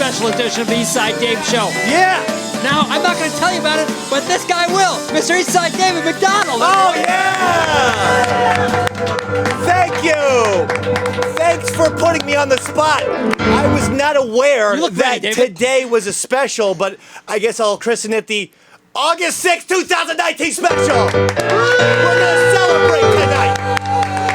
special edition of the Eastside Dave Show. Yeah! Now, I'm not going to tell you about it, but this guy will. Mr. Eastside David McDonald. Oh, yeah! Thank you! Thanks for putting me on the spot. I was not aware that today was a special, but I guess I'll christen it the August 6, 2019 special. We're going to celebrate tonight.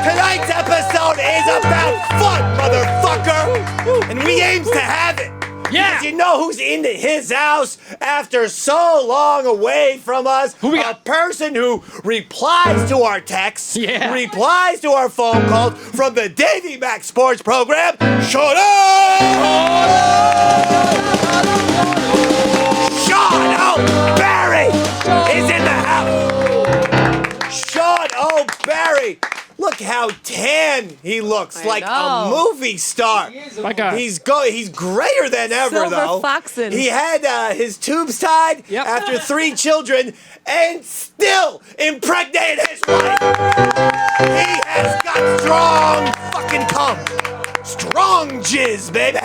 Tonight's episode is about fun, motherfucker! And we aims to have it. Yeah! Because you know who's into his house after so long away from us? Who we got? A person who replies to our texts, Yeah. replies to our phone calls from the Davy Mac Sports Program. Shut up! Sean O'Barry is in the house. Sean O'Barry. Look how tan he looks, like a movie star. My God. He's greater than ever, Silver though. foxing. He had his tubes tied after 3 children and still impregnated his wife. He has got strong fucking cum. Strong jizz, baby.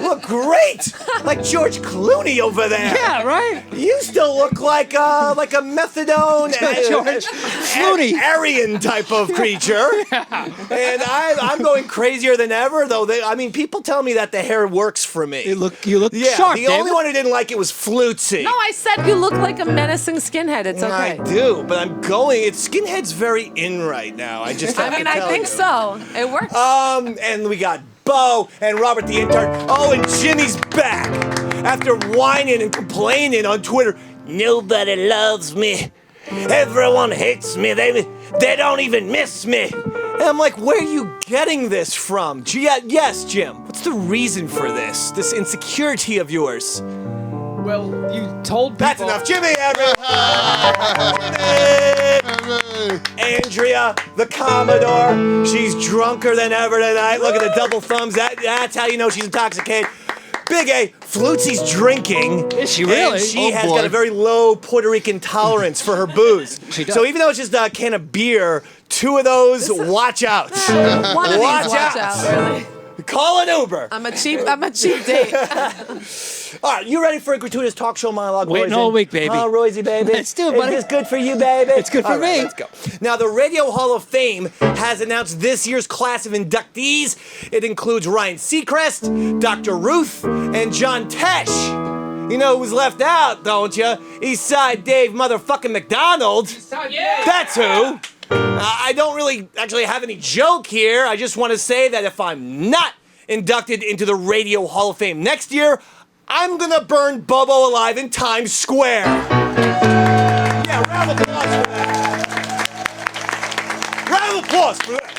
Look great. Like George Clooney over there. Yeah, right? You still look like a methadone George Clooney. Aryan type of creature. And I'm going crazier than ever, though. People tell me that the hair works for me. You look sharp, the only one who didn't like it was Flutzy. No, I said you look like a menacing skinhead. It's okay. I do, but I'm going. Skinhead's very in right now. I just have to tell I think you. so. It works. And we got Bo and Robert the intern. Oh, and Jimmy's back. After whining and complaining on Twitter, nobody loves me. Everyone hates me. They don't even miss me. And I'm like, where are you getting this from? Yes, Jim. What's the reason for this insecurity of yours? Well, you told people... That's enough. Jimmy, everyone. Jimmy. Andrea, the Commodore. She's drunker than ever tonight. Look at the double thumbs. That's how you know she's intoxicated. Big A, Flutzy's drinking. Is she really? And she has got a very low Puerto Rican tolerance for her booze. She does. So even though it's just a can of beer, 2 of those, watch out. One of these, watch out. Really. Call an Uber. I'm a cheap date. All right, you ready for a gratuitous talk show monologue? Waiting all week, baby. Oh, Royzy, baby. Let's do it, buddy. Is this good for you, baby? It's good for all right, me. Let's go. Now, the Radio Hall of Fame has announced this year's class of inductees. It includes Ryan Seacrest, Dr. Ruth, and John Tesh. You know who's left out, don't you? Eastside Dave motherfucking McDonald. Yeah. That's who. I don't really actually have any joke here. I just want to say that if I'm not inducted into the Radio Hall of Fame next year, I'm gonna burn Bobo alive in Times Square. Yeah, round of applause for that. Round of applause for that.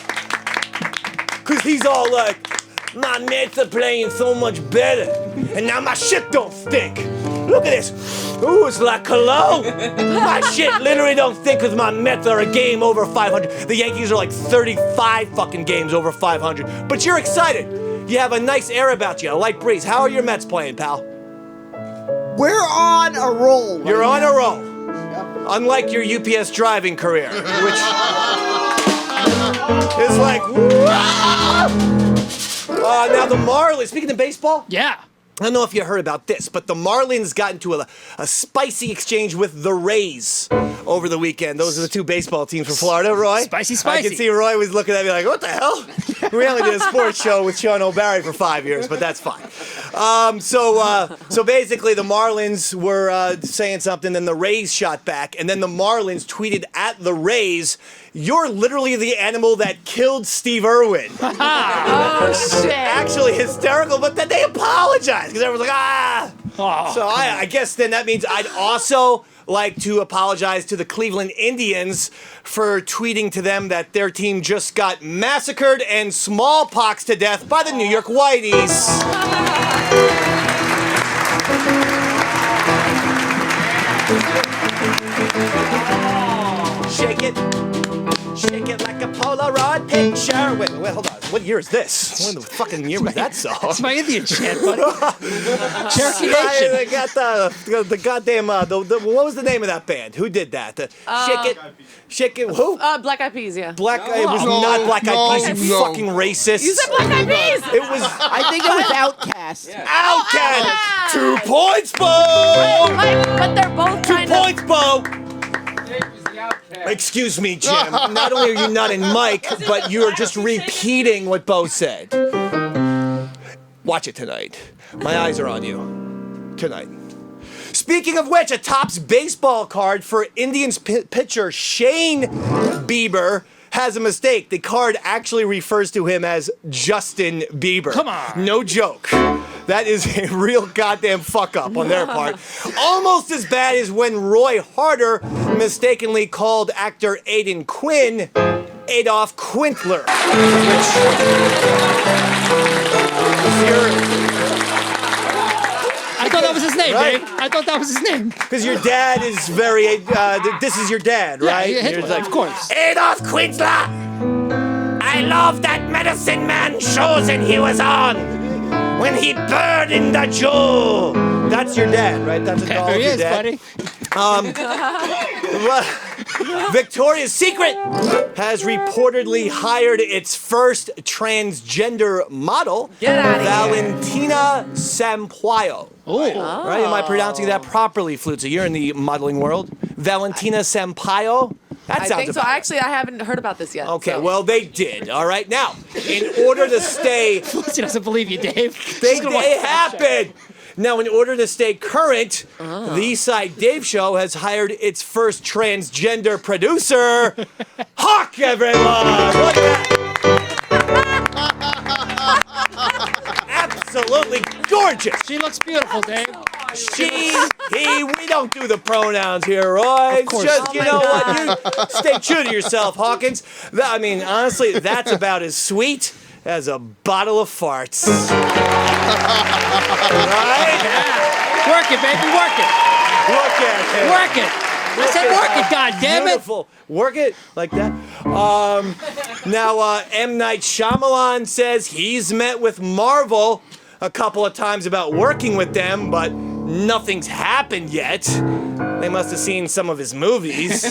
Cause he's all like, my mates are playing so much better, and now my shit don't stink. Look at this. Ooh, it's like cologne. My shit literally don't stink because my Mets are a game over 500. The Yankees are like 35 fucking games over 500. But you're excited. You have a nice air about you, a light breeze. How are your Mets playing, pal? We're on a roll. You're on a roll. Yep. Unlike your UPS driving career, which is like, now the Marlins, speaking of baseball. Yeah. I don't know if you heard about this, but the Marlins got into a spicy exchange with the Rays over the weekend. Those are the 2 baseball teams from Florida, Roy. Spicy. I can see Roy was looking at me like, what the hell? We only did a sports show with Sean O'Barry for 5 years, but that's fine. So basically the Marlins were saying something, then the Rays shot back, and then the Marlins tweeted at the Rays, "You're literally the animal that killed Steve Irwin." Oh, shit. Actually hysterical, but then they apologized because everyone's like, ah. Oh. So I guess then that means I'd also like to apologize to the Cleveland Indians for tweeting to them that their team just got massacred and smallpox to death by the New York Whiteys. Shake it like a Polaroid picture. Wait, hold on. What year is this? When the fucking year was that song? It's my Indian chant, buddy. Cherokee Nation. They got the goddamn what was the name of that band? Who did that? Shake it. Who? Black Eyed Peas, yeah. It was not Black Eyed Peas. You fucking racist. You said Black Eyed Peas. It was. I think it was Outkast. Outkast. 2 points, Bo. But they're both 2 kind of. points, Bo. Excuse me, Jim. Not only are you not in mic, but you are just repeating what Bo said. Watch it tonight. My eyes are on you. Tonight. Speaking of which, a Topps baseball card for Indians pitcher Shane Bieber has a mistake. The card actually refers to him as Justin Bieber. Come on. No joke. That is a real goddamn fuck up on their part. Almost as bad as when Roy Harder mistakenly called actor Aidan Quinn Adolf Quintler. I thought that was his name, Right? Dave. I thought that was his name. Because your dad is very, this is your dad, right? Yeah, You're like, of course. Adolf Quintler! I love that medicine man chosen he was on when he burdened the Jew. That's your dad, right? That's a doll There of he your is, dad. buddy. Victoria's Secret has reportedly hired its first transgender model, Get outta here. Valentina Sampaio. Oh. Right? Am I pronouncing that properly, Flutzy? You're in the modeling world. Valentina Sampaio? That I sounds think so. about right. Actually, I haven't heard about this yet. Okay, so. well, they did. All right. Now, in order to stay... She doesn't believe you, Dave. They happened. Now, in order to stay current, the East Side Dave Show has hired its first transgender producer, Hawk, everyone! Look at that! Absolutely gorgeous! She looks beautiful, Dave. We don't do the pronouns here, Roy. It's course. just, you know what, you stay true to yourself, Hawkins. I mean, honestly, that's about as sweet as a bottle of farts. Right? Work it, baby, work it. Look at it. Work it. I said work it, goddammit. Beautiful. Work it like that. Now, M. Night Shyamalan says he's met with Marvel a couple of times about working with them, but nothing's happened yet. They must have seen some of his movies.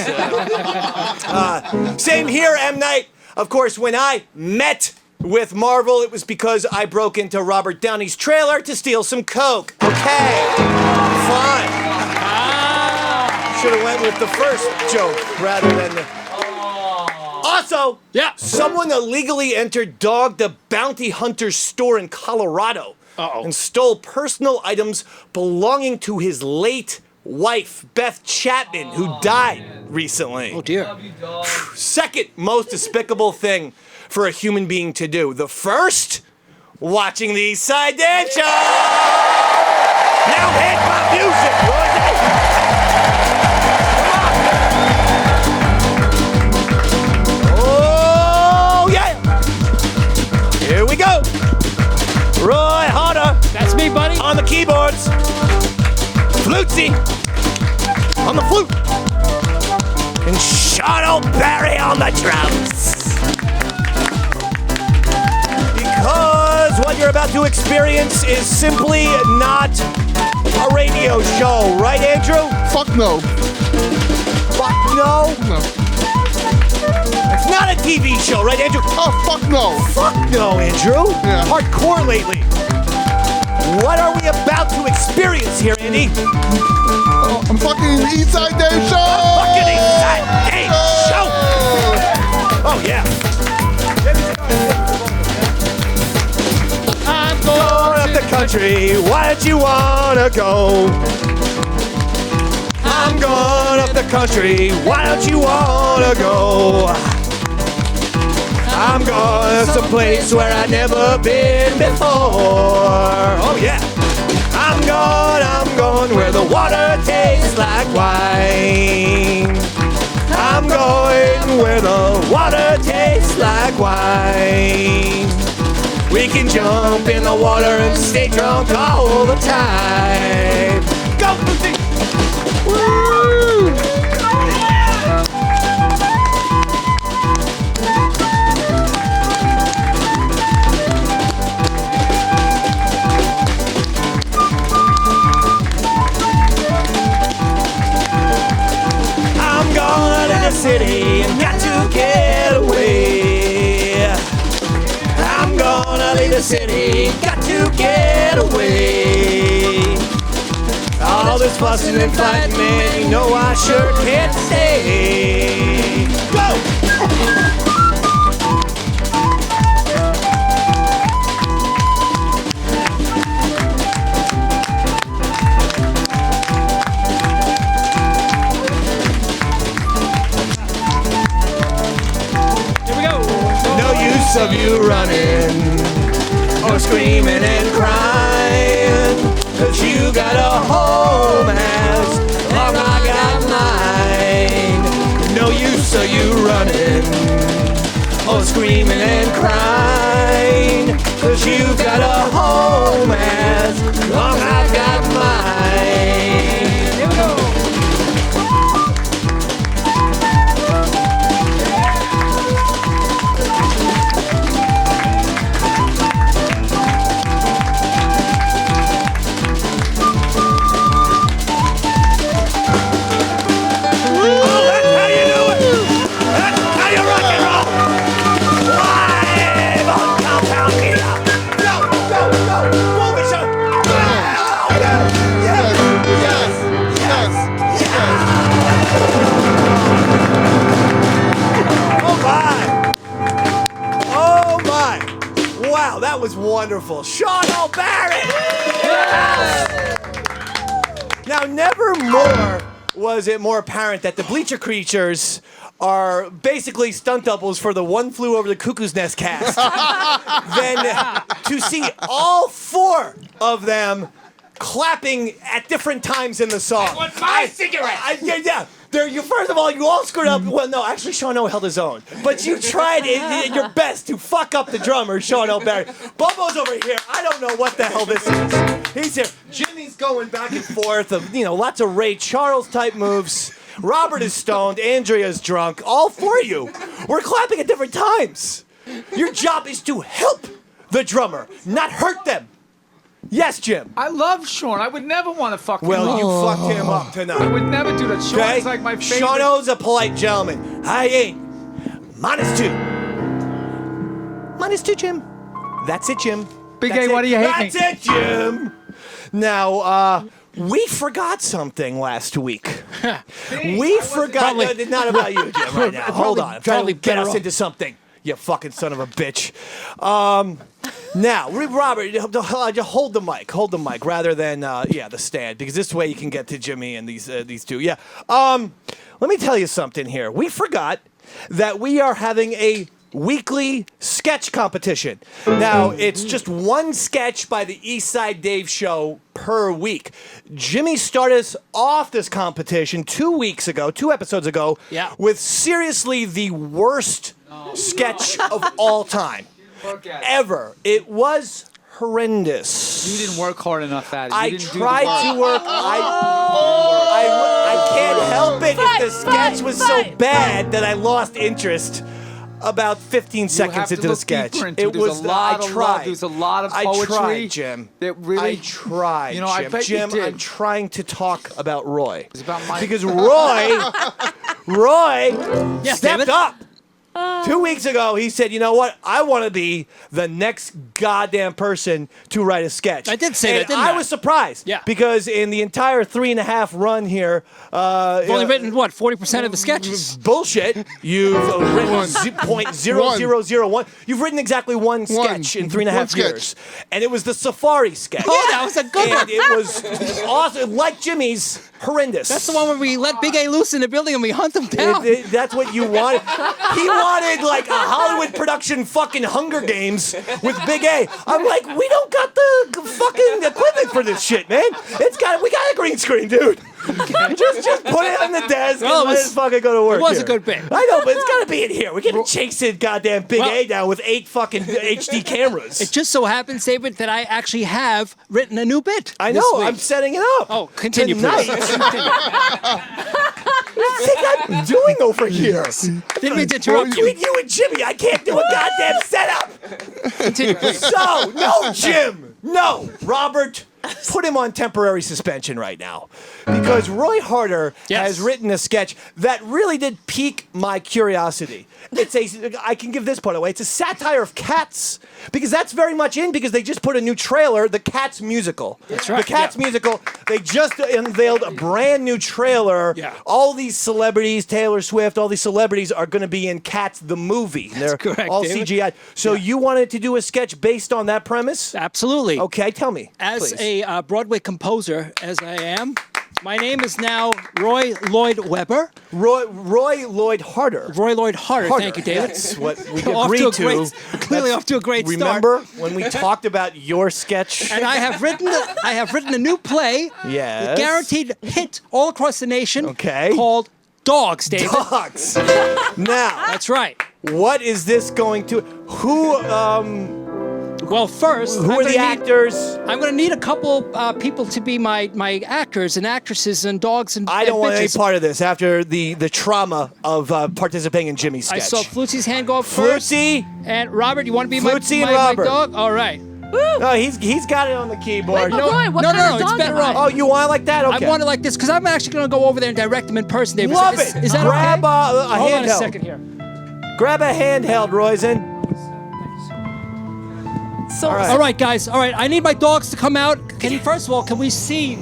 Same here, M. Night. Of course, when I met with Marvel, it was because I broke into Robert Downey's trailer to steal some coke. Okay, fine. Should have went with the first joke rather than the... Also, Yeah. someone illegally entered Dog the Bounty Hunter's store in Colorado Uh-oh. and stole personal items belonging to his late wife, Beth Chapman, who died recently. Oh, dear. Second most despicable thing for a human being to do. The first, watching the East Side Dance Show. Now hit my music, Rosie. Oh, yeah. Here we go. Roy Harder That's me, buddy. on the keyboards. Flutzy on the flute. And Sean O'Barry on the drums. Because what you're about to experience is simply not a radio show, right, Andrew? Fuck no. Fuck no. No. It's not a TV show, right, Andrew? Oh, fuck no. Fuck no, Andrew. Yeah. Hardcore lately. What are we about to experience here, Andy? Oh, I'm fucking the East Side Dave Show. Fucking East Side Dave Show. Oh, yeah. I'm Going up the country, why don't you wanna go? I'm going up the country, why don't you wanna go? I'm going to some place where I've never been before. Oh yeah. I'm going where the water tastes like wine. I'm going where the water tastes like wine. We can jump in the water and stay drunk all the time. Go, Lucy! Woo! city and got to get away. I'm gonna leave the city, got to get away. All this fussing and fighting, man, you know I sure can't stay. Go! Of you running or screaming and crying, 'cause you got a home as long I got mine. No use of you running or screaming and crying, 'cause you got a home as long I got mine. Here we go. That was wonderful. Sean O'Barrett! Yes! Now, never more was it more apparent that the Bleacher Creatures are basically stunt doubles for the One Flew Over the Cuckoo's Nest cast than to see all four of them clapping at different times in the song. I want my cigarette! Yeah. First of all, you all screwed up. Well, no, actually, Sean O held his own. But you tried your best to fuck up the drummer, Sean O'Barrett. Bobo's over here. I don't know what the hell this is. He's here. Jimmy's going back and forth of, lots of Ray Charles-type moves. Robert is stoned. Andrea's drunk. All four of you. We're clapping at different times. Your job is to help the drummer, not hurt them. Yes, Jim. I love Sean. I would never want to fuck him Well, up. you fucked him up tonight. I would never do that. Sean is like my favorite. Sean O's a polite gentleman. I ain't. -2. -2, Jim. That's it, Jim. Big That's A, why do you hate me? That's it, Jim. Now, we forgot something last week. We forgot. Probably. Not about you, Jim, right now. Hold on. I'm trying to get us better into something. You fucking son of a bitch. Now, Robert, hold the mic. Hold the mic rather than, the stand, because this way you can get to Jimmy and these two. Yeah. Let me tell you something here. We forgot that we are having a weekly sketch competition. Now, it's just one sketch by the East Side Dave Show per week. Jimmy started us off this competition 2 episodes ago, with seriously the worst sketch of all time. Ever. It was horrendous. You didn't work hard enough at it. I tried to work. I can't help it if the sketch was so bad that I lost interest about 15 seconds into the sketch. It was. I tried. There's a lot of poetry. I tried, Jim. That really. I tried. You know, I bet Jim, you did. I'm trying to talk about Roy. It's about my. Because Roy stepped up. 2 weeks ago, he said, you know what? I want to be the next goddamn person to write a sketch. I did say that, didn't I I? was surprised. Yeah. Because in the entire 3.5 run here... You've only written, 40% of the sketches? Bullshit. You've written .0001. You've written exactly one sketch in 3.5 years. And it was the Safari sketch. Oh, that was a good one. And it was awesome. Like Jimmy's, horrendous. That's the one where we let Big A loose in the building and we hunt him down. That's what you wanted. He wanted like a Hollywood production fucking Hunger Games with Big A. I'm like, we don't got the fucking equipment for this shit, man. We got a green screen, dude. Just put it on the desk and let it fucking go to work. It was here. a good bit. I know, but it's got to be in here. We can't chase it goddamn Big A down with 8 fucking HD cameras. It just so happens, David, that I actually have written a new bit. I know. I'm setting it up. Oh, continue, tonight. please. Continue. What do you think I'm doing over here? Didn't mean to interrupt you. Between you and Jimmy, I can't do a goddamn setup. Continue, please. So, no, Jim. No, Robert. put him on temporary suspension right now. Because Roy Harder has written a sketch that really did pique my curiosity. I can give this part away. It's a satire of Cats, because that's very much in, because they just put a new trailer, the Cats musical. That's right. The Cats musical, they just unveiled a brand new trailer. Yeah. All these celebrities, Taylor Swift, all these celebrities are going to be in Cats the movie. They're correct, all David. CGI. So you wanted to do a sketch based on that premise? Absolutely. Okay, tell me. As please. a Broadway composer, as I am, my name is now Roy Lloyd Webber. Roy Lloyd Harder. Roy Lloyd Harder. Thank you, David. That's what we Off agreed to a to. great- clearly off to a great start. Remember when we talked about your sketch? And I have written a new play. Yes. Guaranteed hit all across the nation. Okay. Called Dogs, David. Dogs. Now, That's right. what is this going to? Who? Well, first, Who are the actors? I'm going to need a couple people to be my actors and actresses and dogs and I don't and want any bitches. part of this after the trauma of participating in Jimmy's sketch. I saw Flutzy's hand go up first. Flutzy. And Robert, you want to be Flutzy and my Robert. dog? All right. No, he's got it on the keyboard. Wait, Roy, what no, kind no, of it's dog better am I? off. Oh, you want it like that? Okay. I want it like this because I'm actually going to go over there and direct them in person, David. Love is, it. Is that Grab okay? a Hold on a handheld. second here. Grab a handheld, Roizen. So, right. All right, guys. All right, I need my dogs to come out. First of all, can we see?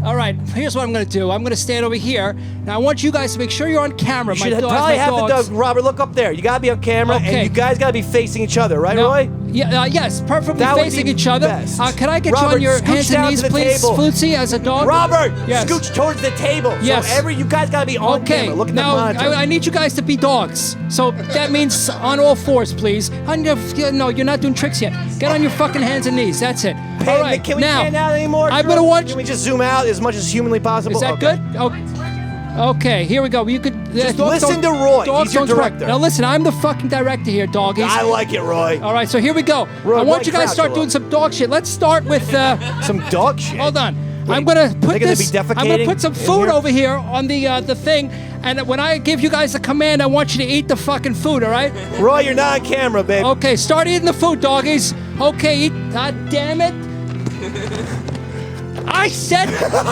All right, here's what I'm going to do. I'm going to stand over here. Now, I want you guys to make sure you're on camera. You My should dogs, probably my have the dogs. dog. Robert, look up there. You gotta be on camera, Okay. and you guys gotta be facing each other, right, Now- Roy? Yeah, yes, perfectly That would facing be each other. best. Can I get you Robert, on your scooch hands and down knees, to the please, table. Flutzy, as a dog? Robert, Yes. scooch towards the table. Yes. So you guys gotta be on Okay, camera. Look at now the monitor. I need you guys to be dogs. So that means on all fours, please. No, you're not doing tricks yet. Get on your fucking hands and knees. That's it. All right, Can we now, pan out anymore? I'm gonna watch. Can we just zoom out as much as humanly possible? Is that Okay. good? Okay, here we go. You could Just dogs listen don't- to Roy. Dogs He's your don't director. Now listen, I'm the fucking director here, doggies. I like it, Roy. All right, so here we go. Roy, I want Roy, you guys to crouch start a doing little. some dog shit. Let's start with. Some dog shit. Hold on. Wait, I'm gonna put they gonna this. be I'm gonna defecating put some in food here? over here on the thing, and when I give you guys the command, I want you to eat the fucking food. All right? Roy, you're not on camera, babe. Okay, start eating the food, doggies. Okay, eat. God damn it! I said,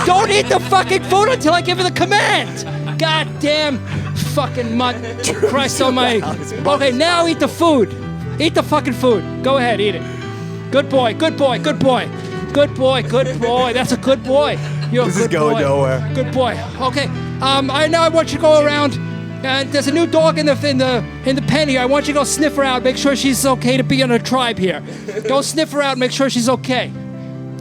don't eat the fucking food until I give you the command. God damn, fucking mutt. Christ almighty. Okay, now eat the food. Eat the fucking food. Go ahead, eat it. Good boy. Good boy. Good boy. Good boy. Good boy. That's a good boy. You're This a is good going boy. nowhere. Good boy. Okay. I want you to go around. There's a new dog in the pen here. I want you to go sniff her out. Make sure she's okay to be in a tribe here. Go sniff her out. Make sure she's okay.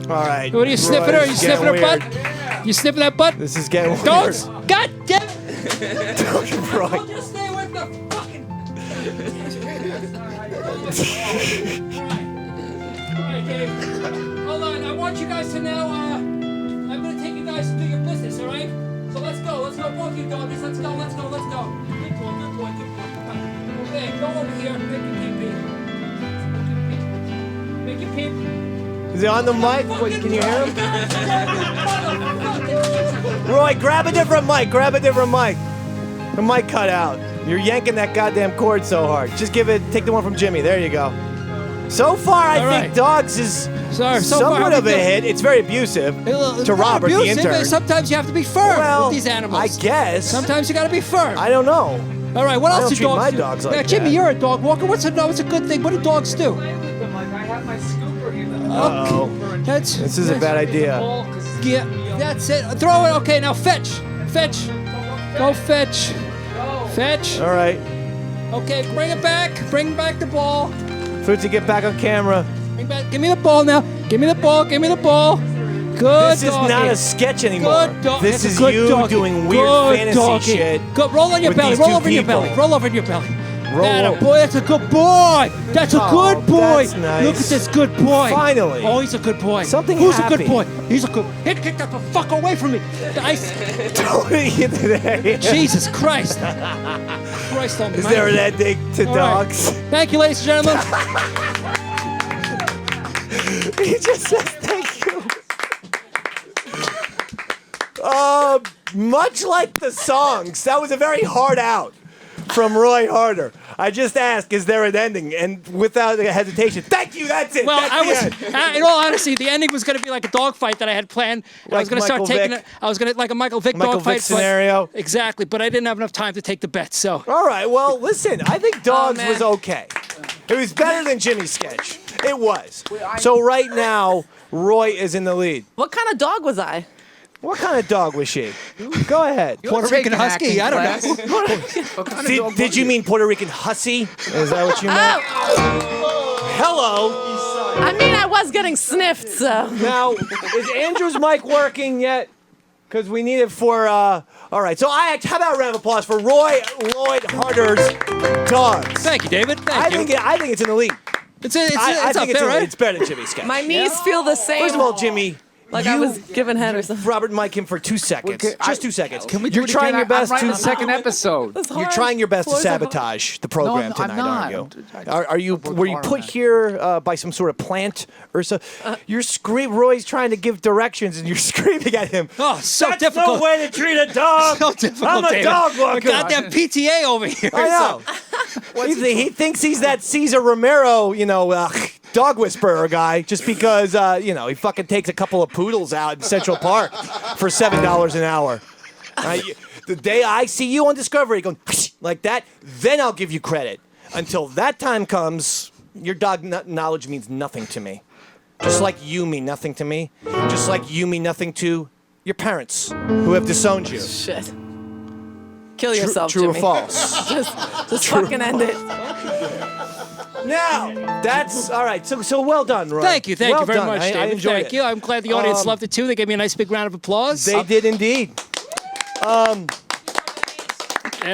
All right. What are you sniffing Roy, her? this You is sniffing her getting butt? weird. You sniffing that butt? This is getting Don't! weird. God damn it! Roy. I'll just stay with the fucking. Alright, Dave. Hold on. I want you guys to now. I'm gonna take you guys to do your business. All right? So let's go. Let's go, both you doggies. Let's go. Let's go. Let's go. Good boy. Good boy. Good boy. Okay, go over here. Make your pee pee. Make your pee. Is he on the mic? Wait, can you hear him? Roy, grab a different mic. Grab a different mic. The mic cut out. You're yanking that goddamn cord so hard. Just take the one from Jimmy. There you go. So far, I All think right. Dogs is So far, somewhat how of we a doing? hit. It's very abusive It's to not Robert, the abusive, intern. but sometimes you have to be firm Well, with these animals. I guess. Sometimes you got to be firm. I don't know. All right, what I else don't do treat dogs my do? dogs like Now, Jimmy, that. you're a dog walker. What's a good thing? What do dogs do? Play with them like I have my scooper here. Uh-oh. That's This is a bad idea. Yeah, that's it. Throw it. Okay, now fetch. Fetch. Go fetch. Fetch. All right. Okay, bring it back. Bring back the ball. Footsie, get back on camera. Bring back. Give me the ball now. Give me the ball. Give me the ball. Good This is doggy. not a sketch anymore. Good dog. This That's is a good you doggy. doing weird Good fantasy doggy. shit. Go, roll on your with belly. these Roll two over in your people. belly. Roll over in your belly. Roll That a over. boy. That's a good boy. That's a Oh, good boy. that's nice. Look at this good boy. Finally. Oh, he's a good boy. Something Who's happy. a good boy? He's a good. Hey, kick that the fuck away from me. Don't eat today. Jesus Christ. Christ almighty. Is there an ending to All right. dogs? Thank you, ladies and gentlemen. He just says thank you. Much like the songs, that was a very hard out from Roy Harder. I just asked, is there an ending? And without hesitation, thank you, that's it. Well, That's the end. in all honesty, the ending was going to be like a dogfight that I had planned. I was going to start Michael taking Vick. it. I was going to like a Michael Vick Michael dogfight Vick scenario. Exactly, but I didn't have enough time to take the bet. So All right, well, listen, I think Dogs man. was okay. It was better than Jimmy's sketch. It was. So right now, Roy is in the lead. What kind of dog was I? What kind of dog was she? Go ahead. Puerto Rican husky. I don't know. Did you mean Puerto Rican hussy? Is that what you meant? Hello. I mean, I was getting sniffed, so. Now, is Andrew's mic working yet? Because we need it for, all right. So how about a round of applause for Roy Lloyd Harder's Dogs? Thank you, David. I Thank you. think it's in the lead. It's I up think it's there, right? It's better than Jimmy's sketch. My knees feel the same. First of all, Jimmy, like I was giving head or something. Robert mic him for 2 seconds. Just 2 seconds. Can we do You're it trying again? your best I'm writing to the second episode. That's You're hard. trying your best to Floors are hard. sabotage the program No, I'm tonight, aren't not. you? Are you? Were you put here by some sort of plant or so? You're screaming. Roy's trying to give directions, and you're screaming at him. Oh, so That's difficult. no way to treat a dog. So difficult, I'm a David. dog walker. Goddamn PTA over here. I know. He thinks he's that Cesar Romero, dog whisperer guy, just because he fucking takes a couple of poodles out in Central Park for $7 an hour. The day I see you on Discovery going like that, then I'll give you credit. Until that time comes, your dog knowledge means nothing to me. Just like you mean nothing to me. Just like you mean nothing to your parents who have disowned you. Shit. Kill yourself, True or Jimmy. false? Just fucking end it. Now, that's all right. So well done, Roy. Thank you Well very done. much, I David. enjoyed Thank it. you. I'm glad the audience loved it too. They gave me a nice big round of applause. They did indeed. There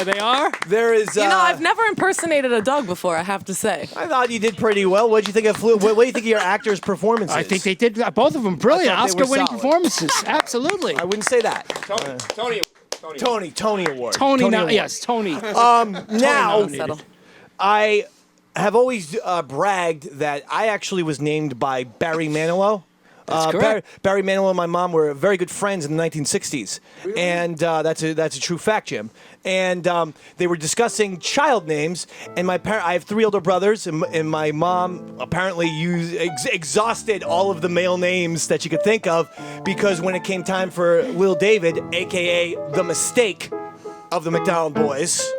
they are. There is. I've never impersonated a dog before, I have to say. I thought you did pretty well. What do you think of What do you think of your actors' performances? I think they did both of them brilliant, I thought they were Oscar-winning solid. performances. Absolutely. I wouldn't say that. Tony Award. Tony, now, Award. yes, Tony. Now, Settle. I have always bragged that I actually was named by Barry Manilow. That's correct. Barry Manilow and my mom were very good friends in the 1960s, and that's a true fact, Jim. And they were discussing child names, and I have 3 older brothers, and my mom apparently exhausted all of the male names that you could think of, because when it came time for Lil David, aka the mistake of the McDonald boys,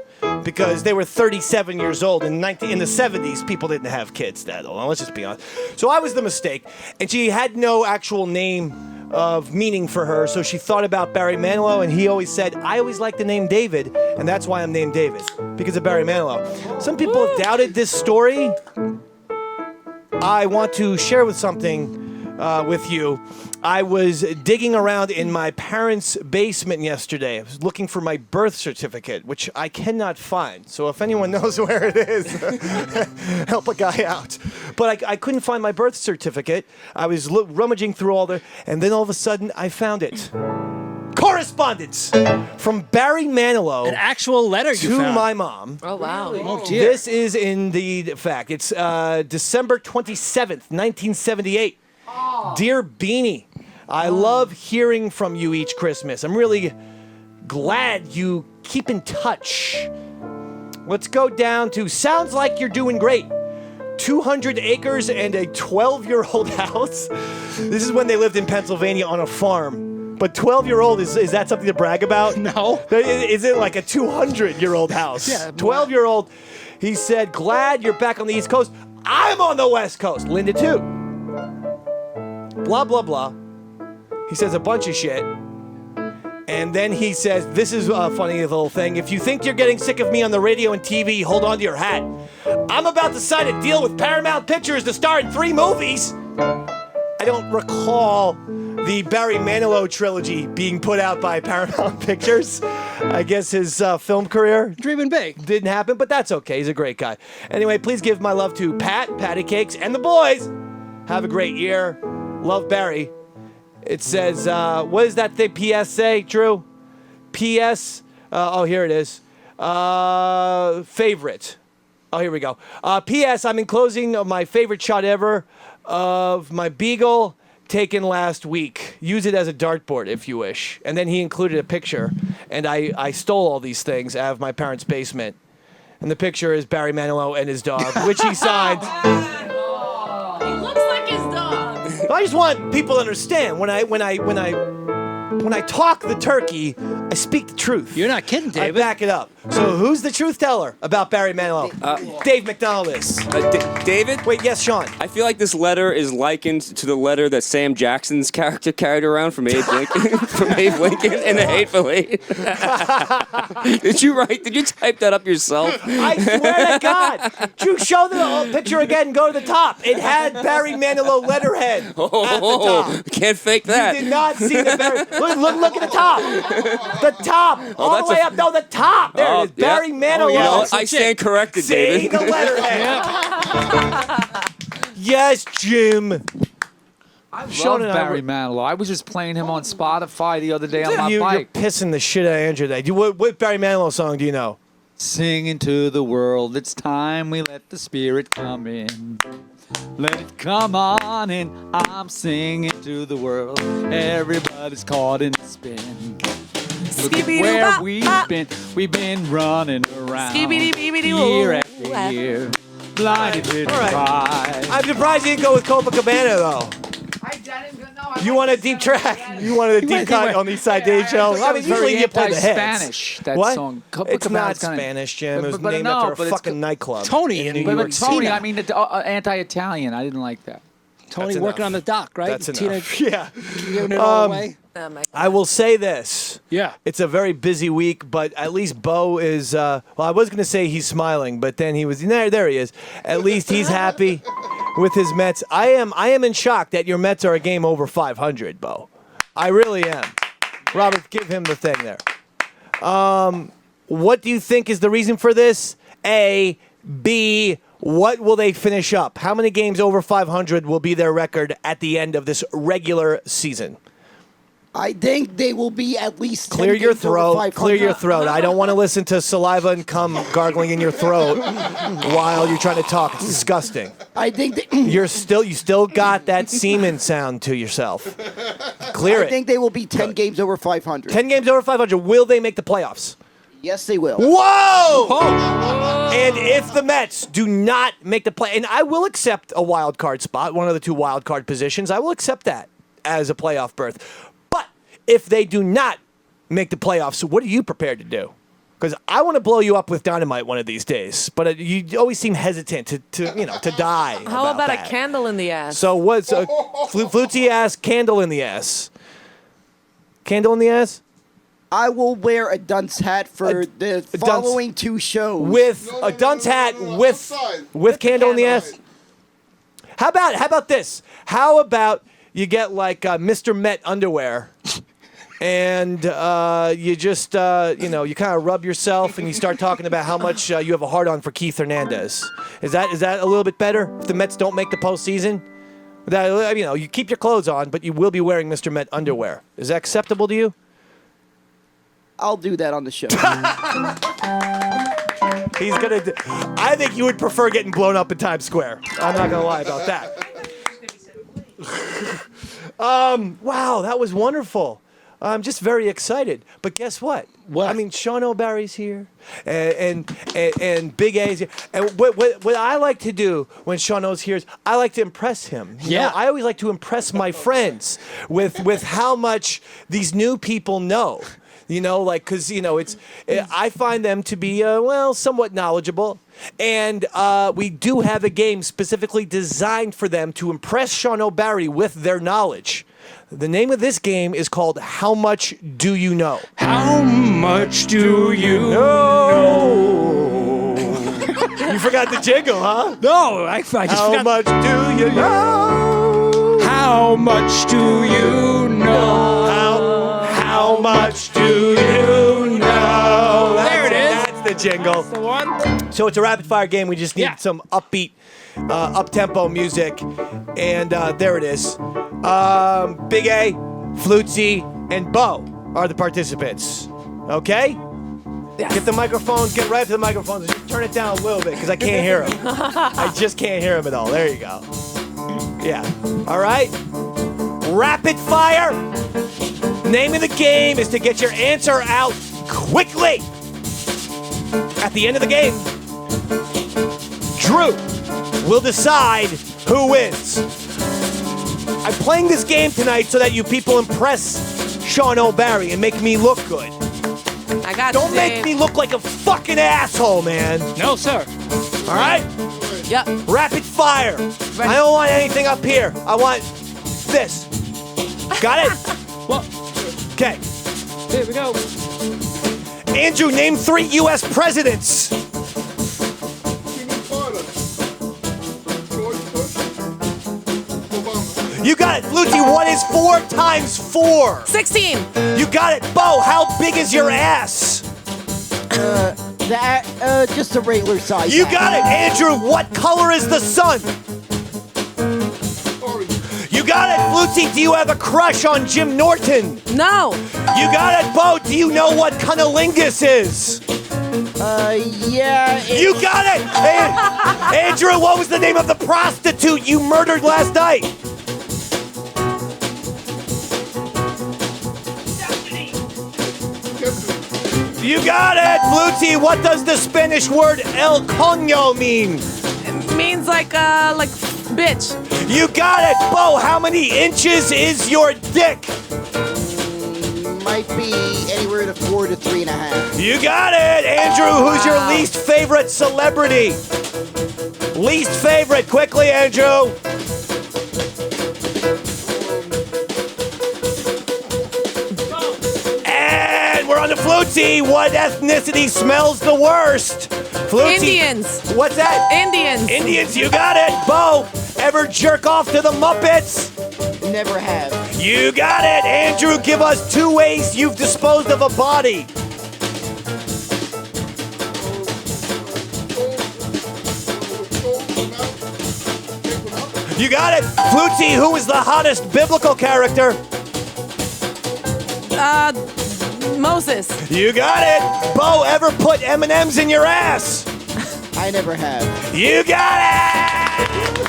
because they were 37 years old in the 70s. People didn't have kids that old. Let's just be honest. So I was the mistake, and she had no actual name of meaning for her. So she thought about Barry Manilow, and he always said, "I always liked the name David, and that's why I'm named David, because of Barry Manilow." Some people have doubted this story. I want to share with you. I was digging around in my parents' basement yesterday. I was looking for my birth certificate, which I cannot find. So if anyone knows where it is, help a guy out. But I couldn't find my birth certificate. I was rummaging through and then all of a sudden I found it. Correspondence from Barry Manilow. An actual letter you found. To my mom. Oh, wow. Oh, dear. This is indeed fact. It's December 27th, 1978. Dear Beanie, I love hearing from you each Christmas. I'm really glad you keep in touch. Let's go down to sounds like you're doing great. 200 acres and a 12-year-old house. This is when they lived in Pennsylvania on a farm. But 12-year-old, is that something to brag about? No. Is it like a 200-year-old house? Yeah. 12-year-old, he said, glad you're back on the East Coast. I'm on the West Coast. Linda, too. Blah, blah, blah. He says a bunch of shit. And then he says, this is a funny little thing. If you think you're getting sick of me on the radio and TV, hold on to your hat. I'm about to sign a deal with Paramount Pictures to star in 3 movies. I don't recall the Barry Manilow trilogy being put out by Paramount Pictures. I guess his film career Dreaming big. didn't happen, but that's okay. He's a great guy. Anyway, please give my love to Patty Cakes, and the boys. Have a great year. Love, Barry. It says, what does that thing PS say, Drew? PS, here it is. Favorite. Oh, here we go. PS, I'm enclosing my favorite shot ever of my beagle taken last week. Use it as a dartboard if you wish. And then he included a picture, and I stole all these things out of my parents' basement. And the picture is Barry Manilow and his dog, which he signed. He looks like his dog. But I just want people to understand when I talk the turkey, I speak the truth. You're not kidding, David. I back it up. So who's the truth teller about Barry Manilow? Dave McDonald is. David? Wait, yes, Sean. I feel like this letter is likened to the letter that Sam Jackson's character carried around from Abe Lincoln, in The Hateful Eight. Did you type that up yourself? I swear to God. Drew, show the picture again. Go to the top. It had Barry Manilow letterhead at the top. Can't fake that. You did not see the Barry. Look at the top. The top. All the way up. No, the top. There it is. Barry Manilow. You know, I stand corrected, See David. the letterhead. Yes, Jim. I love Sean and I Barry Manilow. I was just playing him on Spotify the other day on my You're bike. pissing the shit out of Andrew today. What Barry Manilow song do you know? Singing to the world, it's time we let the spirit come in. Let it come on in. I'm singing to the world. Everybody's caught in the spin. Look at where we've been running around year after year, blinded with pride. I'm surprised you didn't go with Copacabana though. You want a deep track? You wanted a deep cut on the East Side Dave show? I mean, usually you play the hits. Spanish, that What? song. It's not Spanish, Jim. It was named after a fucking nightclub. Tony in New York But Tony, City. I mean, anti-Italian. I didn't like that. Tony That's working enough. on the dock, right? That's Tina enough. Yeah. giving it all away. I will say this. Yeah. It's a very busy week, but at least Bo is, well, I was going to say he's smiling, but then he was, there he is. At least he's happy with his Mets. I am in shock that your Mets are a game over 500, Bo. I really am. Robert, give him the thing there. What do you think is the reason for this? A, B, what will they finish up? How many games over 500 will be their record at the end of this regular season? I think they will be at least 10 Clear your games over throat. 500. Clear your throat. I don't want to listen to saliva and cum gargling in your throat while you're trying to talk. It's disgusting. I think You still got that semen sound to yourself. Clear I it. think they will be 10 games over 500. 10 games over 500. Will they make the playoffs? Yes, they will. Whoa! And if the Mets do not make the play, and I will accept a wild card spot, one of the two wild card positions, I will accept that as a playoff berth. But if they do not make the playoffs, what are you prepared to do? Because I want to blow you up with dynamite one of these days, but you always seem hesitant to die. How about that. a candle in the ass? So what's a flutzy ass candle in the ass? Candle in the ass? I will wear a dunce hat for the following two shows. With a dunce hat with candle in the ass? How about this? How about you get like Mr. Met underwear and you just, you kind of rub yourself and you start talking about how much you have a hard-on for Keith Hernandez. Is that a little bit better if the Mets don't make the postseason? That, you keep your clothes on, but you will be wearing Mr. Met underwear. Is that acceptable to you? I'll do that on the show. He's gonna. I think you would prefer getting blown up in Times Square. I'm not gonna lie about that. Wow, that was wonderful. I'm just very excited. But guess what? What? I mean, Sean O'Barry's here, and Big A's here. And what I like to do when Sean O's here is I like to impress him. You know, I always like to impress my friends with how much these new people know. Because I find them to be somewhat knowledgeable, and we do have a game specifically designed for them to impress Sean O'Barry with their knowledge. The name of this game is called How Much Do You Know? How much do you know? You forgot the jingle, huh? No, I just How forgot. much do you know? How much do you know? How much do you know? There it is. That's the jingle. The one. So it's a rapid fire game. We just need some upbeat, up-tempo music. And there it is. Big A, Flutzy, and Bo are the participants. Okay? Yes. Get the microphones, get right up to the microphones. Just turn it down a little bit because I can't hear them. I just can't hear them at all. There you go. Yeah. All right? Rapid fire. Name of the game is to get your answer out quickly. At the end of the game, Drew will decide who wins. I'm playing this game tonight so that you people impress Sean O'Barry and make me look good. I got Don't you, make Dave. me look like a fucking asshole, man. No, sir. All right? Yep. Rapid fire. I don't want anything up here. I want this. Got it? Well, Okay. here we go. Andrew, name 3 U.S. presidents. Jimmy Carter. George Bush. Obama. You got it. Lucy, what is 4 times 4? 16. You got it. Bo, how big is your ass? Just a regular size. You got it. Andrew, what color is the sun? Orange. You got it. Lucy, do you have a crush on Jim Norton? No. You got it. Bo, do you know what cunnilingus is? Yeah. You got it. Andrew, what was the name of the prostitute you murdered last night? You got it. Lucy, what does the Spanish word el coño mean? It means like bitch. You got it. Bo, how many inches is your dick? Might be anywhere to 4 to 3.5. You got it. Andrew, who's your least favorite celebrity? Least favorite. Quickly, Andrew. And we're on to Flutzy. What ethnicity smells the worst? Flutzy. Indians. What's that? Indians. Indians, you got it. Bo, ever jerk off to the Muppets? Never have. You got it. Andrew, give us 2 ways you've disposed of a body. You got it. Flutzy, who is the hottest biblical character? Moses. You got it. Bo, ever put M&Ms in your ass? I never have. You got it.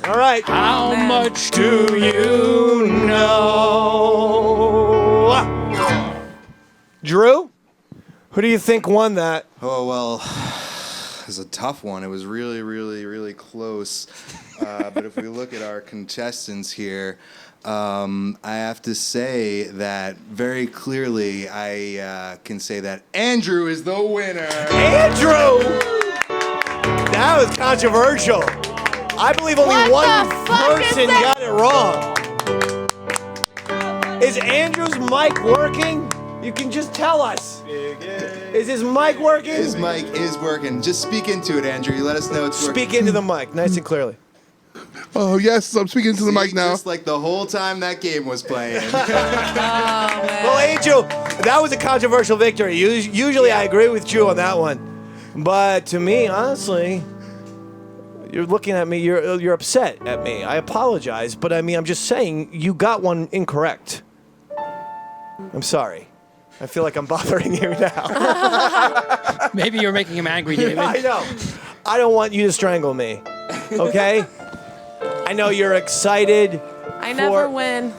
All right. How man. much Do you know? Drew, who do you think won that? Oh, well, it was a tough one. It was really, really, really close. But if we look at our contestants here, I have to say that very clearly I can say that Andrew is the winner. Andrew! That was controversial. I believe only What one the fuck is person that? got it wrong. Is Andrew's mic working? You can just tell us. Is his mic working? His mic is working. Just speak into it, Andrew. You let us know it's working. Speak into the mic, nice and clearly. Oh, yes, I'm speaking to the mic now. Just like the whole time that game was playing. Well, Angel, that was a controversial victory. Usually I agree with Drew on that one. But to me, honestly, you're looking at me, you're upset at me. I apologize, but I mean, I'm just saying you got one incorrect. I'm sorry. I feel like I'm bothering you now. Maybe you're making him angry, David. I know. I don't want you to strangle me. Okay? I know you're excited. I never win.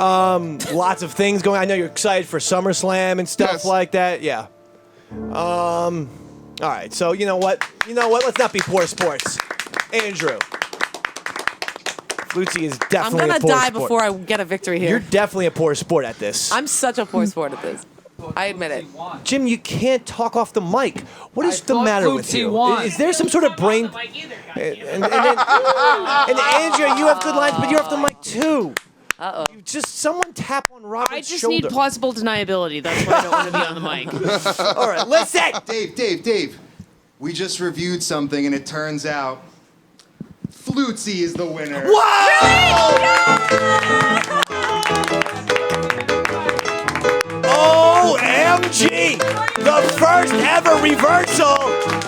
Lots of things going on. I know you're excited for SummerSlam and stuff Yes. like that. Yeah. All right. So you know what? Let's not be poor sports. Andrew. Flutzy is I'm definitely gonna a poor die sport. before I get a victory You're here. definitely a poor sport at this. I'm such a poor sport at this. I admit it. Jim, you can't talk off the mic. What is the thought matter with Flutzy you? won. Is there some sort of brain? And Andrea, you have good lines, but you're off the mic too. Uh-oh. Just someone tap on Robert's I just shoulder. need plausible deniability. That's why I don't want to be on the mic. All right, listen. Dave. We just reviewed something, and it turns out Flutzy is the winner. OMG! The first ever reversal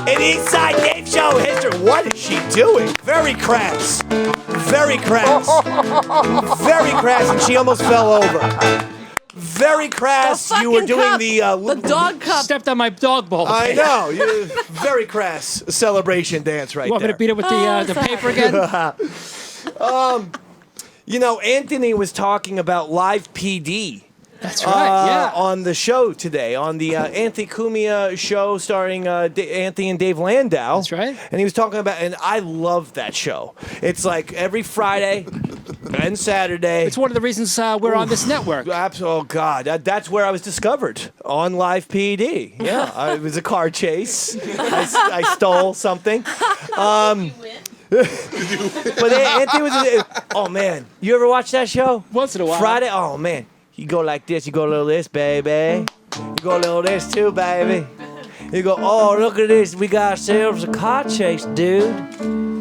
in Eastside Dave Show history. What is she doing? Very crass. Very crass. Very crass, and she almost fell over. Very crass. You were doing cup. the dog cup. Stepped on my dog bowl. I know. Very crass celebration dance right You want me there. to beat it with the paper again? You know, Anthony was talking about live PD That's right, yeah. On the show today, on the Anthony Cumia show starring Anthony and Dave Landau. That's right. And he was talking about, and I love that show. It's like every Friday and Saturday. It's one of the reasons we're on this network. Oh, God. That's where I was discovered, on Live PD. Yeah, it was a car chase. I stole something. But Anthony was. Oh man, you ever watch that show? Once in a while. Friday. Oh man, you go like this. You go a little this, baby. You go a little this too, baby. You go. Oh, look at this. We got ourselves a car chase, dude.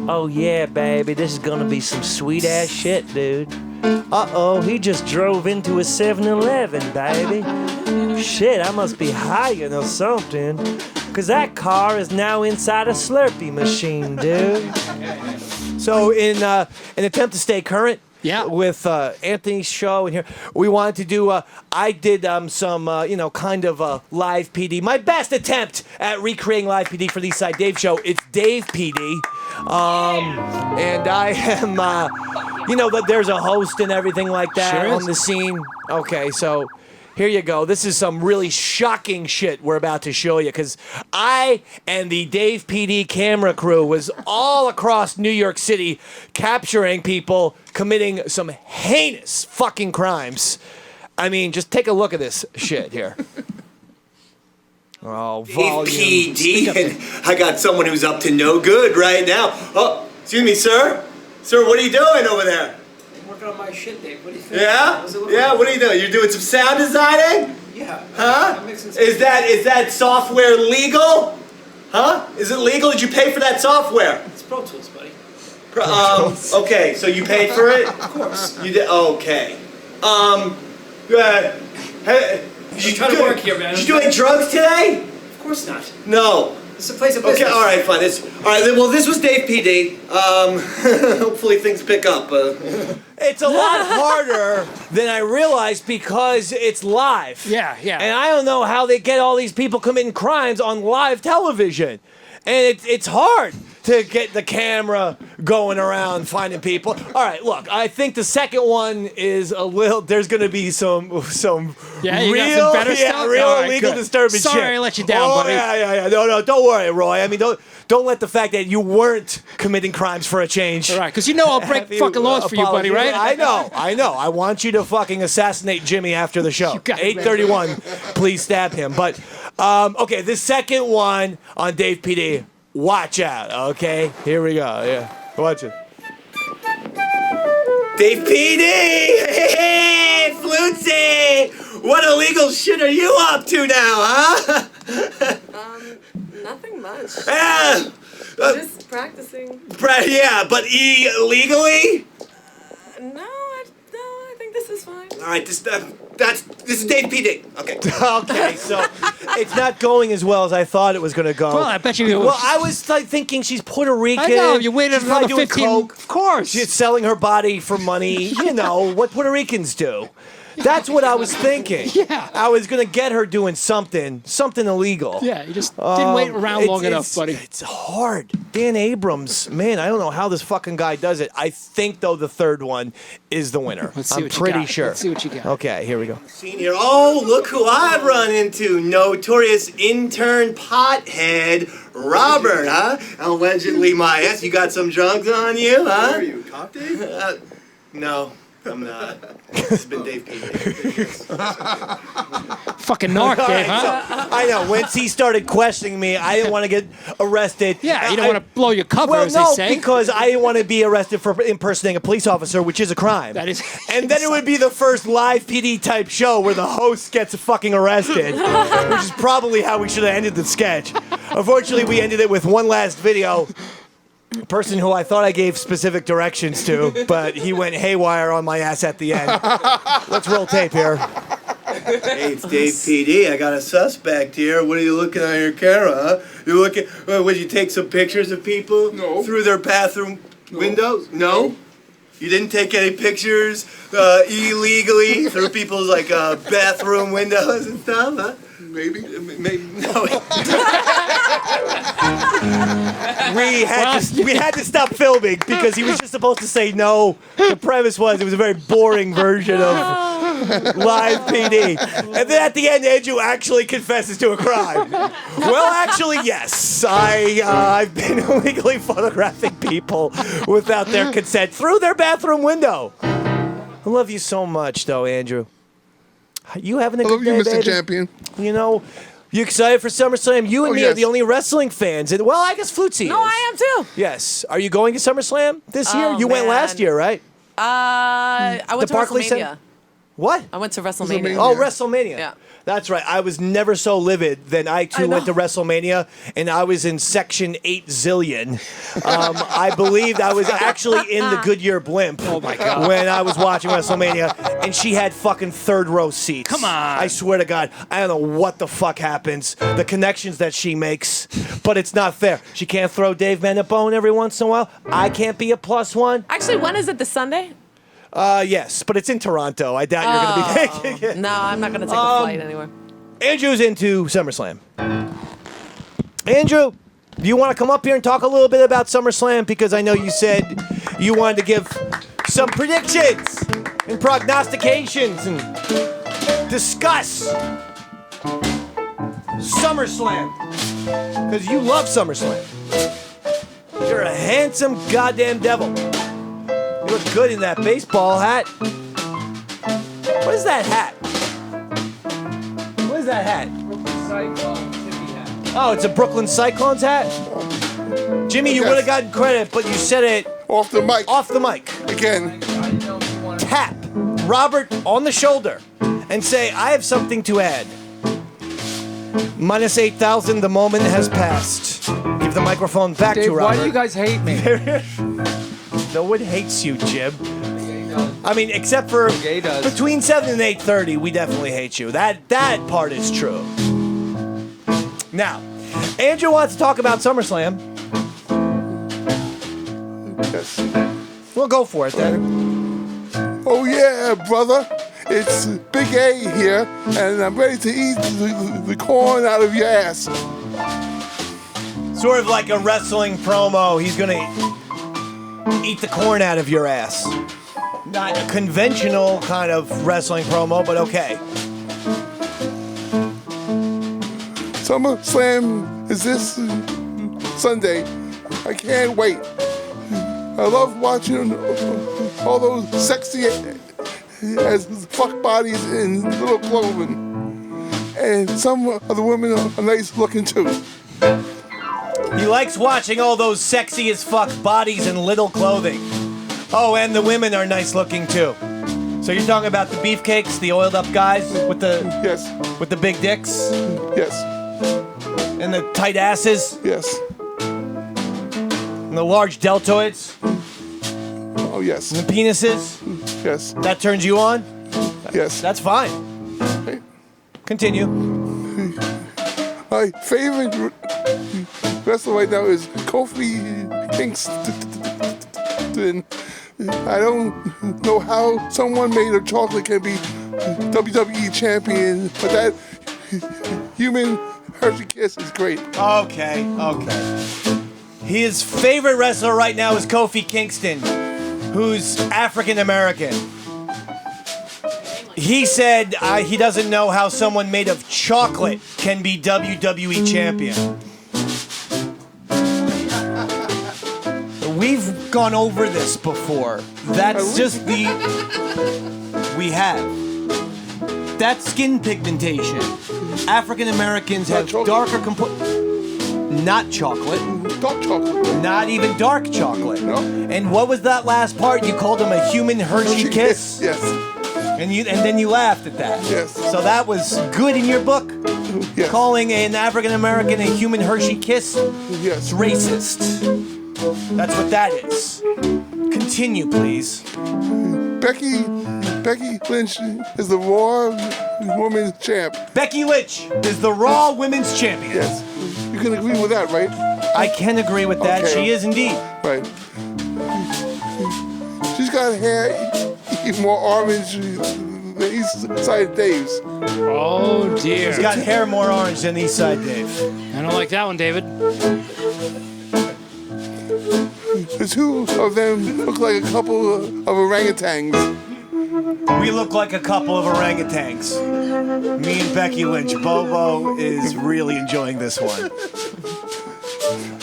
Oh yeah, baby. This is gonna be some sweet ass shit, dude. Uh-oh, he just drove into a 7-Eleven, baby. Shit, I must be high or something. Because that car is now inside a Slurpee machine, dude. So in an attempt to stay current with Anthony's show and here, we wanted to do, I did some, kind of live PD. My best attempt at recreating live PD for the Eastside Dave show. It's Dave PD. And I am, that there's a host and everything like that on the scene. Okay, so here you go. This is some really shocking shit we're about to show you, because I and the Dave PD camera crew was all across New York City capturing people committing some heinous fucking crimes. I mean, just take a look at this shit here. Oh, volume. Dave PD, and I got someone who's up to no good right now. Oh, excuse me, sir. Sir, what are you doing over there? On my shit, Dave. What do you think? Yeah? Yeah, what are you doing? You're doing some sound designing? Yeah. Huh? I'm mixing some Is that software legal? Huh? Is it legal? Did you pay for that software? It's Pro Tools, buddy. Okay, so you paid for it? Of course. You did? Okay. Hey, you trying to work here, man. You doing drugs today? Of course not. No. It's a place of business. Okay, all right, fine. All right, well, this was Dave PD. Hopefully things pick up. It's a lot harder than I realized because it's live. Yeah. And I don't know how they get all these people committing crimes on live television. And it's hard to get the camera going around finding people. All right, look, I think the second one is a little. There's going to be some you real, got some better stuff? real All right, legal good. disturbance shit. Sorry I let you down, buddy. Yeah. No, don't worry, Roy. I mean, don't let the fact that you weren't committing crimes for a change. All right, because I'll break fucking laws for you, buddy, right? I know. I want you to fucking assassinate Jimmy after the show. 8:31. Please stab him. But okay, the second one on Dave PD. Watch out, okay? Here we go. Yeah, watch it. Dave PD! Hey, Flutzy! What illegal shit are you up to now, huh? Nothing much. Just practicing. Yeah, but illegally? No, I think this is fine. All right, this is Dave PD. Okay. Okay, so it's not going as well as I thought it was going to go. Well, I bet you. Well, I was thinking she's Puerto Rican. I know, you waited She's another probably doing 15. coke. Of course. She's selling her body for money. You know, what Puerto Ricans do. That's what I was thinking. Yeah. I was going to get her doing something illegal. Yeah, you just didn't wait around long enough, buddy. It's hard. Dan Abrams, man, I don't know how this fucking guy does it. I think, though, the third one is the winner. Let's see I'm what you pretty got. sure. Let's see what you got. Okay, here we go. Senior. Oh, look who I've run into. Notorious intern pothead Robert, huh? Allegedly my ass. You got some drugs on you, huh? Are you, cop Dave? No, I'm not. It's been Dave PD. Fucking narc, Dave, huh? So, I know. Once he started questioning me, I didn't want to get arrested. Yeah, you don't want to blow your cover, Well, as no, they say. because I didn't want to be arrested for impersonating a police officer, which is a crime. That is. And then it would be the first live PD type show where the host gets fucking arrested, which is probably how we should have ended the sketch. Unfortunately, we ended it with one last video. A person who I thought I gave specific directions to, but he went haywire on my ass at the end. Let's roll tape here. Hey, it's Dave PD. I got a suspect here. What are you looking on your camera, huh? You looking? Would you take some pictures of people through their bathroom windows? No. You didn't take any pictures illegally through people's like bathroom windows and stuff, huh? Maybe. Maybe no. we had to stop filming because he was just supposed to say no. The premise was it was a very boring version of live PD, and then at the end, Andrew actually confesses to a crime. Well, actually, yes, I've been illegally photographing people without their consent through their bathroom window. I love you so much, though, Andrew. You having a good day, I love you, Mr. baby? Champion. You know, you excited for SummerSlam? You and me are the only wrestling fans. And, well, I guess Flutzy is. No, I am too. Yes. Are you going to SummerSlam this year? You went last year, right? I went to Barclays WrestleMania. Center? What? I went to WrestleMania. Oh, WrestleMania. Yeah. That's right. I was never so livid. Then I, too, went to WrestleMania, and I was in section 8 zillion. I believed I was actually in the Goodyear blimp when I was watching WrestleMania, and she had fucking third-row seats. Come on. I swear to God, I don't know what the fuck happens, the connections that she makes, but it's not fair. She can't throw Dave Mann a bone every once in a while. I can't be a +1. Actually, when is it? This Sunday? Yes, but it's in Toronto. I doubt you're going to be making it. No, I'm not going to take a flight anywhere. Andrew's into SummerSlam. Andrew, do you want to come up here and talk a little bit about SummerSlam? Because I know you said you wanted to give some predictions and prognostications and discuss SummerSlam. Because you love SummerSlam. You're a handsome goddamn devil. You look good in that baseball hat. What is that hat? What is that hat? Oh, it's a Brooklyn Cyclones hat? Jimmy, you would have gotten credit, but you said it off the mic. Off the mic. Again. Tap Robert on the shoulder and say, I have something to add. Minus 8,000, the moment has passed. Give the microphone back Dave, to Robert. why do you guys hate me? No one hates you, Jim. I mean, except for between 7 and 8:30, we definitely hate you. That part is true. Now, Andrew wants to talk about SummerSlam. Yes. We'll go for it then. Oh yeah, brother. It's Big A here, and I'm ready to eat the corn out of your ass. Sort of like a wrestling promo. He's gonna eat the corn out of your ass. Not a conventional kind of wrestling promo, but okay. SummerSlam is this Sunday. I can't wait. I love watching all those sexy as fuck bodies in little clothing. And some of the women are nice looking too. He likes watching all those sexy as fuck bodies in little clothing. Oh, and the women are nice looking too. So you're talking about the beefcakes, the oiled up guys with the with the big dicks? Yes. And the tight asses? Yes. And the large deltoids? Oh yes. And the penises? Yes. That turns you on? Yes. That's fine. Okay. Continue. My favorite wrestler right now is Kofi Kingston. I don't know how someone made of chocolate can be WWE champion, but that human Hershey Kiss is great. Okay. His favorite wrestler right now is Kofi Kingston, who's African American. He said he doesn't know how someone made of chocolate can be WWE champion. We've gone over this before. That's just we have. That's skin pigmentation. African Americans have darker not chocolate. Dark chocolate. Not even dark chocolate. No. And what was that last part? You called him a human Hershey Kiss? Yes. And then you laughed at that. Yes. So that was good in your book? Yes. Calling an African American a human Hershey Kiss? Yes. It's racist. That's what that is. Continue, please. Becky Lynch is the Raw Women's Champ. Becky Lynch is the Raw Women's Champion. Yes. You can agree with that, right? I can agree with that. Okay. She is indeed. Right. She's got hair even more orange than Eastside Dave's. Oh dear. He's got hair more orange than Eastside Dave. I don't like that one, David. The two of them look like a couple of orangutans. We look like a couple of orangutans. Me and Becky Lynch. Bobo is really enjoying this one.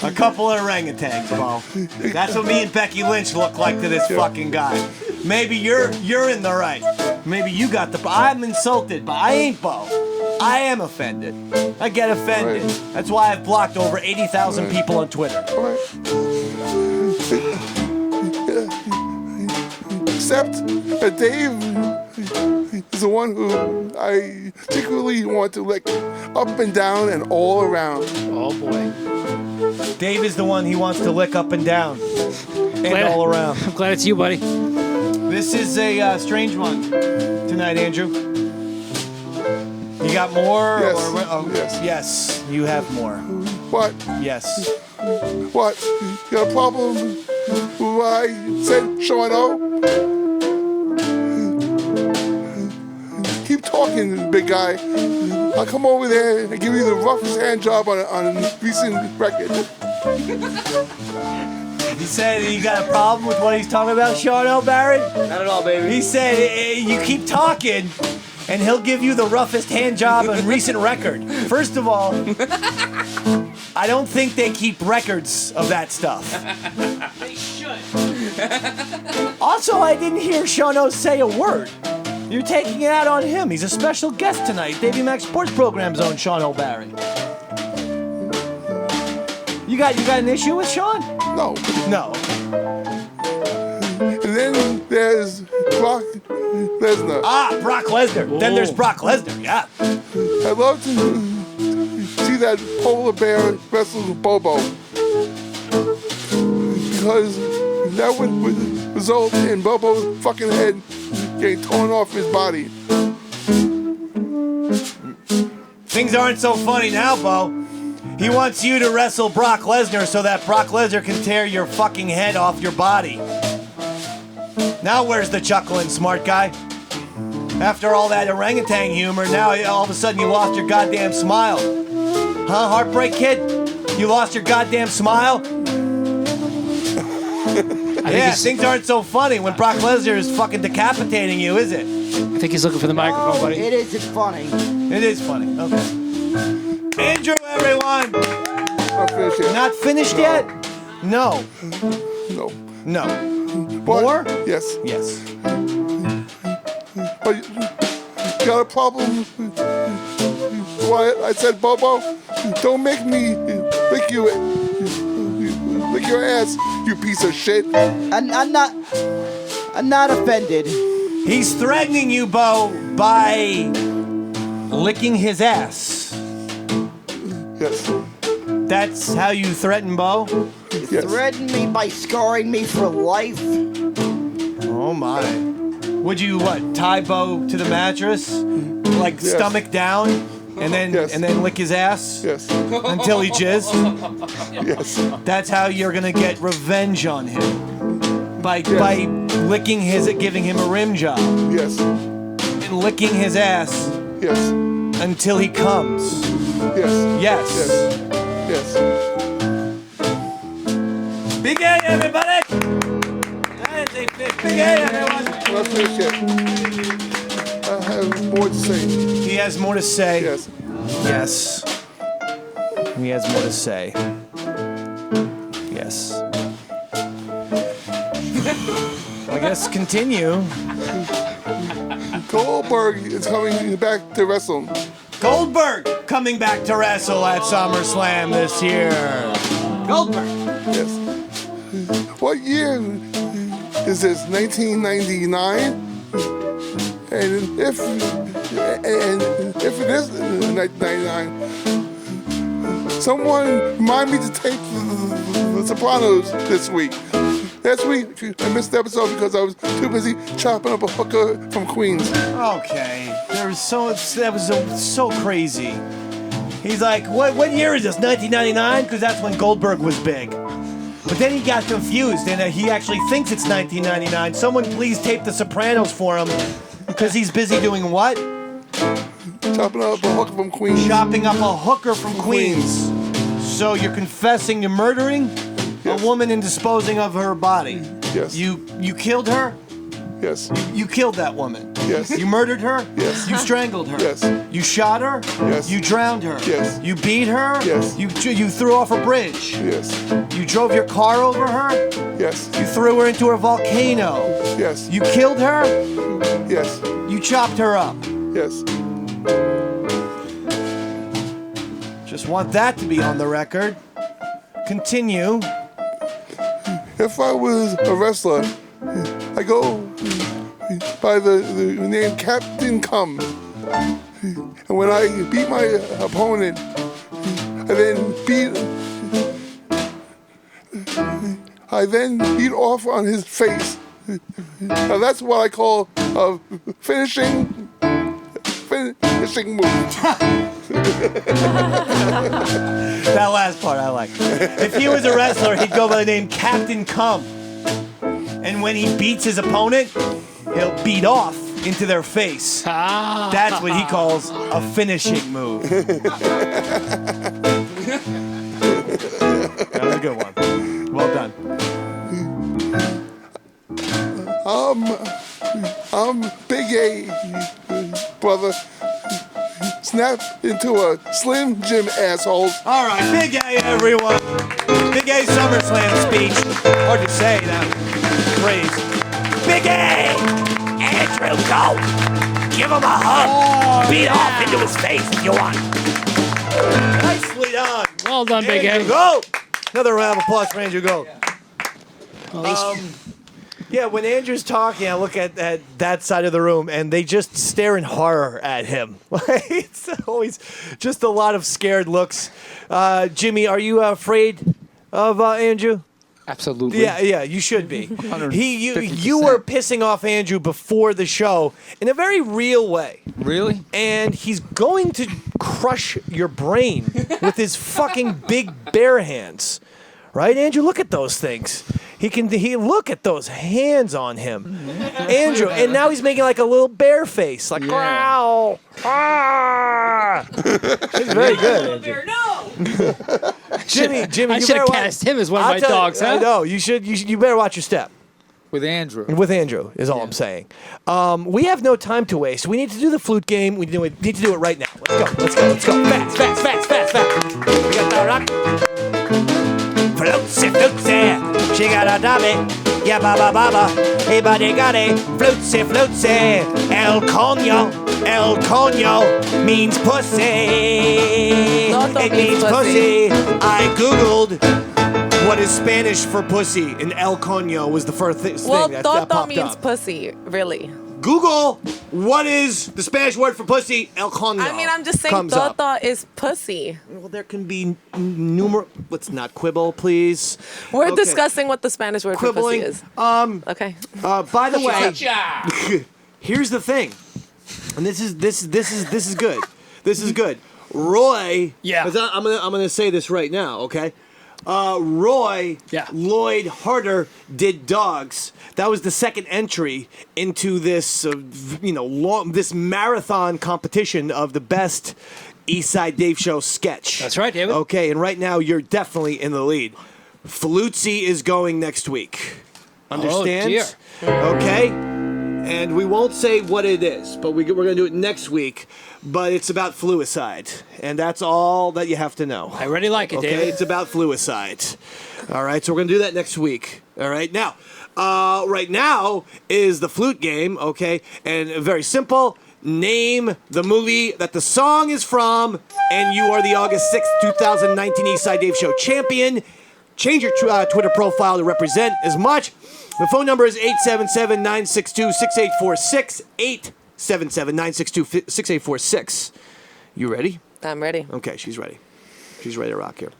A couple of orangutans, Bo. That's what me and Becky Lynch look like to this fucking guy. Maybe you're in the right. Maybe you got the. I'm insulted, but I ain't Bo. I am offended. I get offended. Right. That's why I've blocked over 80,000 people on Twitter. Except that Dave is the one who I particularly want to lick up and down and all around. Oh boy. Dave is the one he wants to lick up and down and all around. I'm glad it's you, buddy. This is a strange one tonight, Andrew. You got more? Yes. Yes. Yes, you have more. What? Yes. What? You got a problem with what I said, Sean O? Keep talking, big guy. I'll come over there and give you the roughest hand job on a recent record. He said you got a problem with what he's talking about, Sean O. Barry? Not at all, baby. He said you keep talking, and he'll give you the roughest hand job on recent record. First of all, I don't think they keep records of that stuff. They should. Also, I didn't hear Sean O say a word. You're taking it out on him. He's a special guest tonight. Davey Mac Sports Program's own Sean O'Barry. You got an issue with Sean? No. No. And then there's Brock Lesnar. Ah, Brock Lesnar. Whoa. Then there's Brock Lesnar, yeah. I'd love to see that polar bear wrestle with Bobo. Because that would result in Bobo's fucking head getting torn off his body. Things aren't so funny now, Bo. He wants you to wrestle Brock Lesnar so that Brock Lesnar can tear your fucking head off your body. Now where's the chuckling, smart guy? After all that orangutan humor, now all of a sudden you lost your goddamn smile. Huh, Heartbreak Kid? You lost your goddamn smile? Yeah, things aren't so funny when Brock Lesnar is fucking decapitating you, is it? I think he's looking for the microphone, buddy. It isn't funny. It is funny. Okay. Andrew, everyone! Not finished yet. Not finished yet? No. No. No. But, More? Yes. Yes. But you got a problem with what I said, Bobo? Don't make me lick your ass, you piece of shit. I'm not offended. He's threatening you, Bo, by licking his ass. Yes. That's how you threaten Bo? Yes. Threaten me by scarring me for life. Oh my. Would you tie Bo to the mattress? Like Yes. stomach down? And then Yes. and then lick his ass? Yes. Until he jizzed? Yes. That's how you're gonna get revenge on him. By licking giving him a rim job. Yes. And licking his ass Yes. until he comes. Yes. Yes. Yes. Big A, everybody! That is a big A, everyone! Not finished yet. I have more to say. He has more to say. Yes. Yes. He has more to say. Yes. I guess continue. Goldberg is coming back to wrestle. Goldberg coming back to wrestle at SummerSlam this year. Goldberg. Yes. What year is this? 1999? And if it is 1999, someone remind me to tape The Sopranos this week. Last week I missed the episode because I was too busy chopping up a hooker from Queens. Okay. That was so crazy. He's like, what year is this? 1999? Because that's when Goldberg was big. But then he got confused, and he actually thinks it's 1999. Someone please tape The Sopranos for him, because he's busy doing what? Chopping up a hooker from Queens. Chopping up a hooker from Queens. So you're confessing to murdering a woman and disposing of her body. Yes. You killed her? Yes. You killed that woman? Yes. You murdered her? Yes. You strangled her? Yes. You shot her? Yes. You drowned her? Yes. You beat her? Yes. You threw off a bridge? Yes. You drove your car over her? Yes. You threw her into a volcano? Yes. You killed her? Yes. You chopped her up? Yes. Just want that to be on the record. Continue. If I was a wrestler, I go by the name Captain Cum. And when I beat my opponent, I then beat off on his face. Now that's what I call a finishing move. That last part I like. If he was a wrestler, he'd go by the name Captain Cum. And when he beats his opponent, he'll beat off into their face. That's what he calls a finishing move. That was a good one. Well done. I'm Big A, brother. Snap into a Slim Jim asshole. All right, Big A, everyone. Big A SummerSlam speech. Hard to say that phrase. Big A! Andrew, go! Give him a hug. Beat off into his face if you want. Nicely done. Well done, Big Andrew, A. go! Another round of applause for Andrew, go. Yeah, when Andrew's talking, I look at that side of the room, and they just stare in horror at him. It's always just a lot of scared looks. Jimmy, are you afraid of Andrew? Absolutely. Yeah, you should be. You were pissing off Andrew before the show in a very real way. Really? And he's going to crush your brain with his fucking big bare hands. Right, Andrew? Look at those things. He look at those hands on him. Andrew, and now he's making like a little bear face, like growl. Ah! He's very good, Andrew. No! Jimmy, I should have cast him as one of my dogs, huh? I know. You better watch your step. With Andrew. With Andrew is all I'm saying. We have no time to waste. We need to do the flute game. We need to do it right now. Let's go. Fast. We got the rock. Floatsy, she got a dummy. Yeah, baba, hey, buddy, got it. Floatsy, El coño means pussy. It means pussy. I Googled what is Spanish for pussy, and El coño was the first thing that popped Toto means up. pussy, really. Google what is the Spanish word for pussy, El coño. I mean, I'm just saying Toto is pussy. Well, there can be numerous. Let's not quibble, please. We're discussing what the Spanish word Quibbling. for pussy is. Okay. By the way, here's the thing, and this is good. This is good. Roy. Yeah. I'm gonna say this right now. Okay. Roy Lloyd Harder did dogs. That was the second entry into this, this marathon competition of the best Eastside Dave Show sketch. That's right, David. Okay, and right now you're definitely in the lead. Flutzy is going next week. Understand? Oh, dear. Okay? And we won't say what it is, but we're going to do it next week. But it's about fluicide, and that's all that you have to know. I already like it, okay? David. It's about fluicide. All right, so we're going to do that next week. All right, now, right now is the flute game, okay? And very simple. Name the movie that the song is from, and you are the August 6th, 2019 Eastside Dave Show champion. Change your Twitter profile to represent as much. The phone number is 877-962-6846. 877-962-6846. You ready? I'm ready. Okay, she's ready. She's ready to rock here.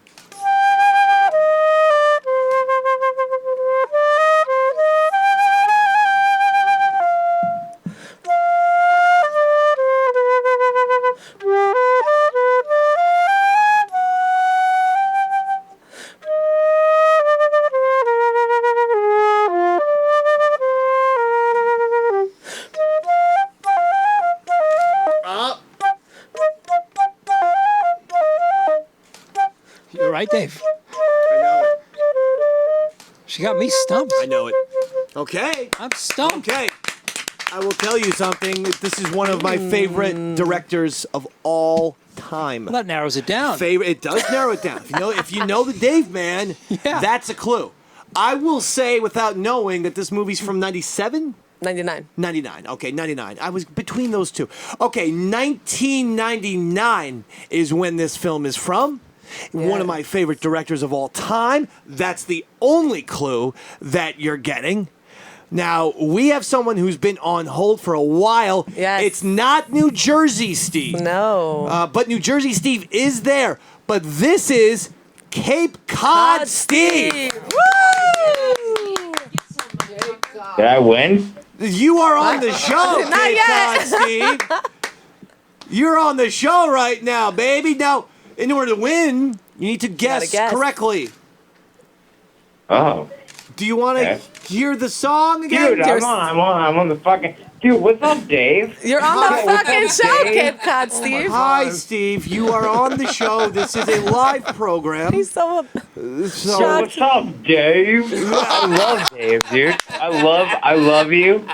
right, Dave? I know it. She got me stumped. I know it. Okay. I'm stumped. Okay. I will tell you something. This is one of my favorite directors of all time. Well, that narrows it down. It does narrow it down. If you know the Dave man, that's a clue. I will say without knowing that this movie's from 97? 99. 99. Okay, 99. I was between those two. Okay, 1999 is when this film is from. One of my favorite directors of all time. That's the only clue that you're getting. Now, we have someone who's been on hold for a while. Yes. It's not New Jersey Steve. No. But New Jersey Steve is there. But this is Cape Cod Steve. Woo! Did I win? You are on the show, Not Cape yet. Cod Steve. You're on the show right now, baby. Now, in order to win, you need to guess, correctly. Oh. Do you want to hear the song again? Dude, I'm on the fucking... Dude, what's up, Dave? You're on the fucking show, Cape Cod Steve. Hi, Steve. You are on the show. This is a live program. He's so What's up, Dave? I love Dave, dude. I love you.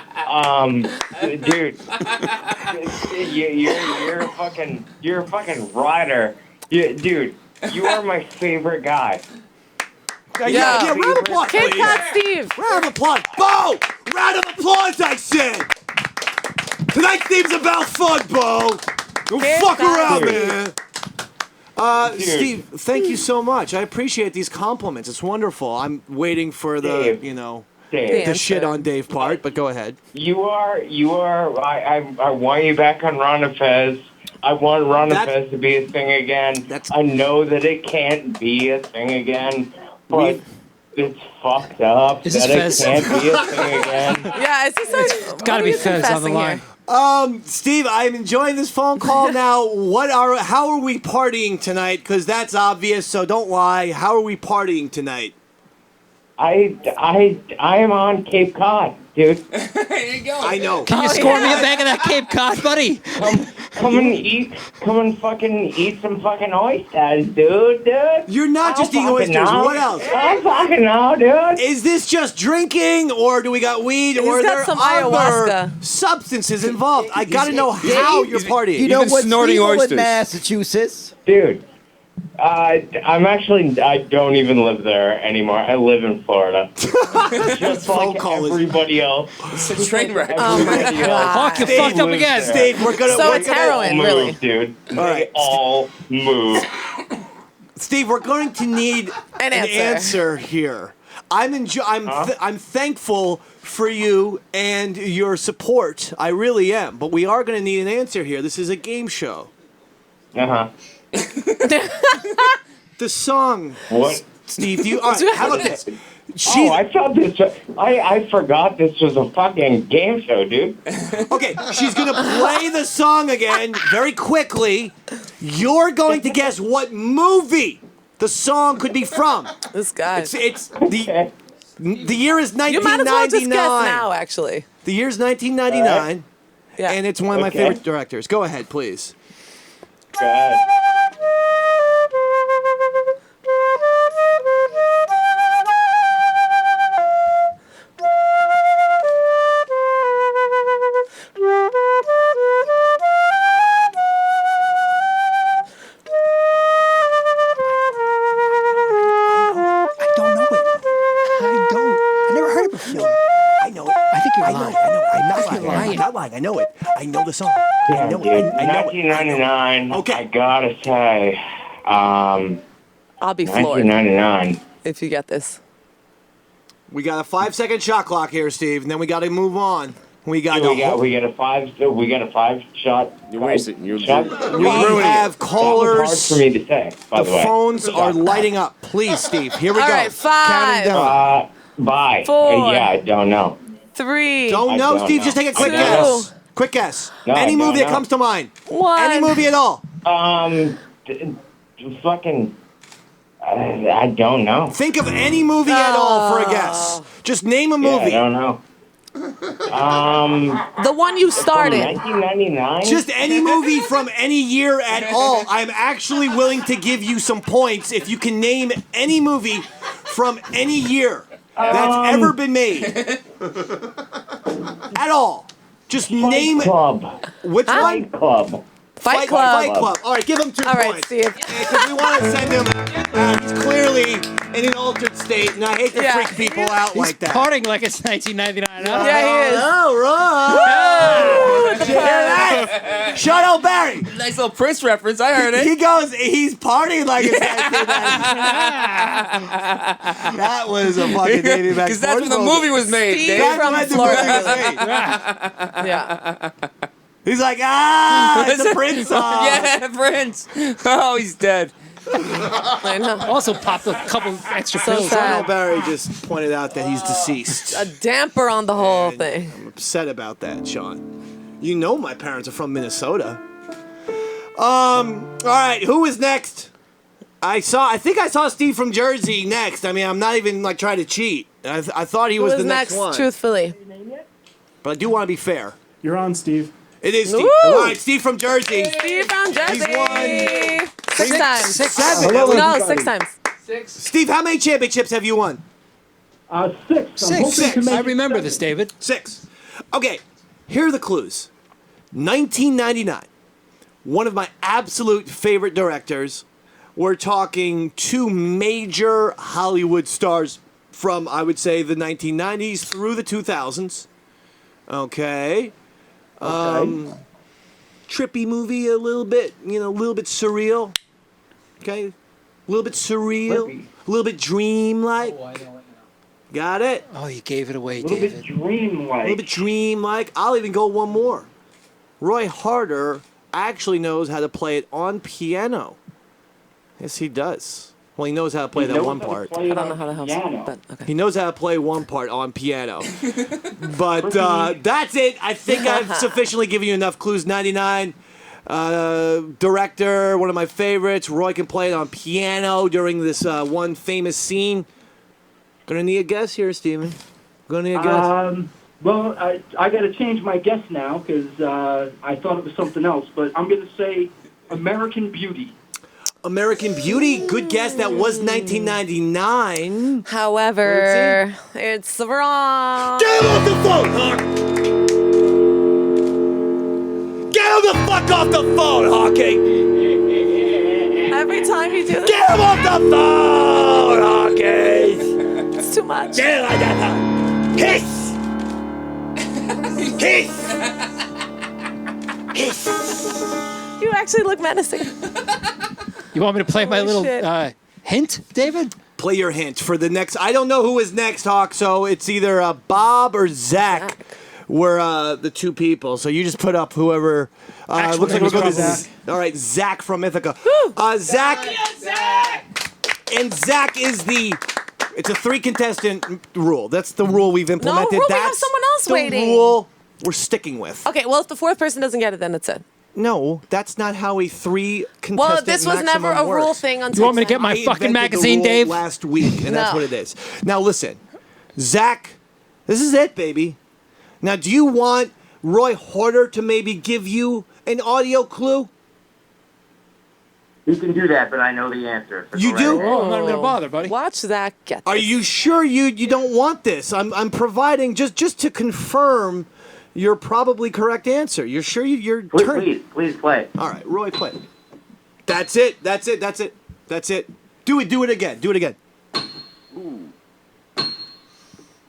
Dude, you're a fucking rider. Dude, you are my favorite guy. Yeah, round of applause, Cape please. Cod Steve. Round of applause. Bo! Round of applause, I said. Tonight's theme's about fun, Bo. Don't fuck around, man. Steve, thank you so much. I appreciate these compliments. It's wonderful. I'm waiting for the, Dave. the shit on Dave part, but go ahead. You are, I want you back on Ron and Fez. I want Ron and Fez to be a thing again. I know that it can't be a thing again, but it's fucked up Is this that Fez? it can't be a thing again. Yeah, is this It's got to be Fez on the line. Steve, I'm enjoying this phone call now. How are we partying tonight? Because that's obvious, so don't lie. How are we partying tonight? I am on Cape Cod, dude. There you go. I know. Can you score me a bag of that Cape Cod, buddy? Come and fucking eat some fucking oysters, dude. You're not just eating oysters. What else? I fucking know, dude. Is this just drinking, or do we got weed, or are got there some other ayahuasca. substances involved? I got to know how you're partying. You know been what's snorting legal oysters. in Massachusetts? Dude, I don't even live there anymore. I live in Florida. Just like everybody else. It's a train wreck. Oh my Everybody God. Hawk, you fucked up again. Steve, we're gonna. So we're it's gonna- heroin, move, really. dude. All right. They all move. Steve, we're going to need An answer here. I'm thankful for you and your support. I really am. But we are going to need an answer here. This is a game show. Uh-huh. The song. What? Steve, all right, how about this? I thought this. I forgot this was a fucking game show, dude. Okay, she's going to play the song again very quickly. You're going to guess what movie the song could be from. This guy. It's the year is 1999. You might as well just guess now, actually. The year's 1999, Yeah. and it's one of my favorite directors. Go ahead, please. God. I don't know it. I never heard it before. I know it. I think you're lying. I know. I'm not lying. I'm not lying. I know it. I know the song. I Yeah, know dude. it. I know it. 1999. Okay. I gotta say, I'll be floored 1999. if you get this. We got a 5-second shot clock here, Steve, and then we got to move on. We got We got a 5 shot. You're wasting. You're We ruining it. have That was hard callers. for me to say, by The the way. phones are lighting up. Please, Steve. Here we All go. right, 5, Counting down. Bye. 4. Yeah, I don't know. 3, Don't I know, don't Steve. know. Just take a quick Two. guess. Quick guess. No, Any I movie don't that know. comes to mind. 1. Any movie at all. Fucking. I don't know. Think of any movie at all for a guess. Just name a Yeah, I movie. don't know. The one you started. 1999. Just any movie from any year at all. I'm actually willing to give you some points if you can name any movie from any year that's ever been made. At all. Just name it. Club. Which one? Fight Club. Fight Club. Fight Club. All right, give him 2 All right, points. Steve. Because we want to send him. He's clearly in an altered state, and I hate to freak people out like that. Partying like it's 1999. Huh? Yeah, he is. Oh, right. Did you hear that? Sean O'Barry. Nice little Prince reference. I heard it. He goes, he's partying like it's 1999. That was a fucking David Max. Because that's when the movie was made. Steve Dave. from That's when Florida. the movie was made. Yeah. He's like, it's a Prince song. Yeah, Prince. Oh, he's dead. I know. Also popped a couple extra So pills. sad. Sean O'Barry just pointed out that he's deceased. A damper on the whole thing. I'm upset about that, Sean. You know my parents are from Minnesota. All right, who is next? I think I saw Steve from Jersey next. I mean, I'm not even like trying to cheat. I thought he was the next one. Truthfully. But I do want to be fair. You're on, Steve. It is Steve. Woo! All right, Steve from Jersey. Steve from Jersey. He's won 6 times. 7. No, 6 times. Steve, how many championships have you won? 6. Six. I remember this, David. 6. Okay, here are the clues. 1999. One of my absolute favorite directors. We're talking 2 major Hollywood stars from, I would say, the 1990s through the 2000s. Okay. Trippy movie, a little bit, a little bit surreal. Okay. A little bit surreal. A little bit dream-like. Got it? Oh, you gave it away, A little David. bit dreamlike. A little bit dream-like. I'll even go one more. Roy Harder actually knows how to play it on piano. Yes, he does. Well, he knows how to play that one part. I don't know how to help him, but okay. He knows how to play one part on piano. But that's it. I think I've sufficiently given you enough clues. 99. Director, one of my favorites. Roy can play it on piano during this one famous scene. Gonna need a guess here, Steven. Gonna need a guess. Well, I got to change my guess now because I thought it was something else. But I'm going to say American Beauty. American Beauty, good guess. That was 1999. However, it's wrong. Get him off the phone, Hawk! Get him the fuck off the phone, Hawking! Every time you do this, Get him off the phone, Hawking! it's too much. Get him like that, Hiss! Hiss! You actually look menacing. You want me to play my little shit. hint, David? Play your hint for the next. I don't know who is next, Hawk. So it's either Bob or Zach. Were the 2 people. So you just put up whoever. Looks like we're going to Zach. All right, Zach from Ithaca. Zach. And Zach is the. It's a 3-contestant rule. That's the rule we've implemented. No, rule, we have That's someone else the waiting. rule we're sticking with. Okay, well, if the 4th person doesn't get it, then it's it. No, that's not how a 3-contestant Well, this was never maximum a rule works. thing until You want me to get my I fucking invented the magazine, rule Dave? last week, and that's No. what it is. Now listen, Zach, this is it, baby. Now, do you want Roy Harder to maybe give you an audio clue? You can do that, but I know the answer. So You go do? right ahead. Oh, I'm not gonna bother, buddy. Watch Zach get Are this. you sure you don't want this? I'm providing just to confirm your probably correct answer. You're sure you're Please play. All right, Roy, play. That's it. That's it. Do it again. Do it again.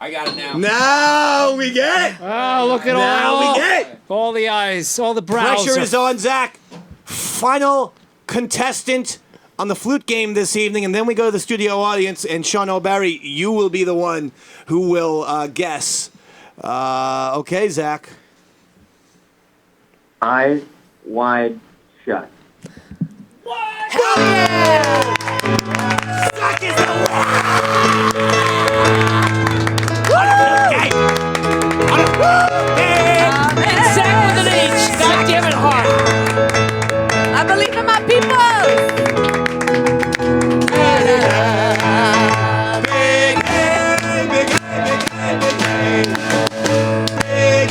I got it now. Now we get it. Oh, look at Now all. we get it. All the eyes, all the brows. Pressure are- is on Zach. Final contestant on the flute game this evening, and then we go to the studio audience, and Sean O'Barry, you will be the one who will guess. Okay, Zach. Eyes wide shut. Hell yeah! Zach is the Zach with an H. God damn it, hard. I believe in my people. Big A, big A, big A, big A.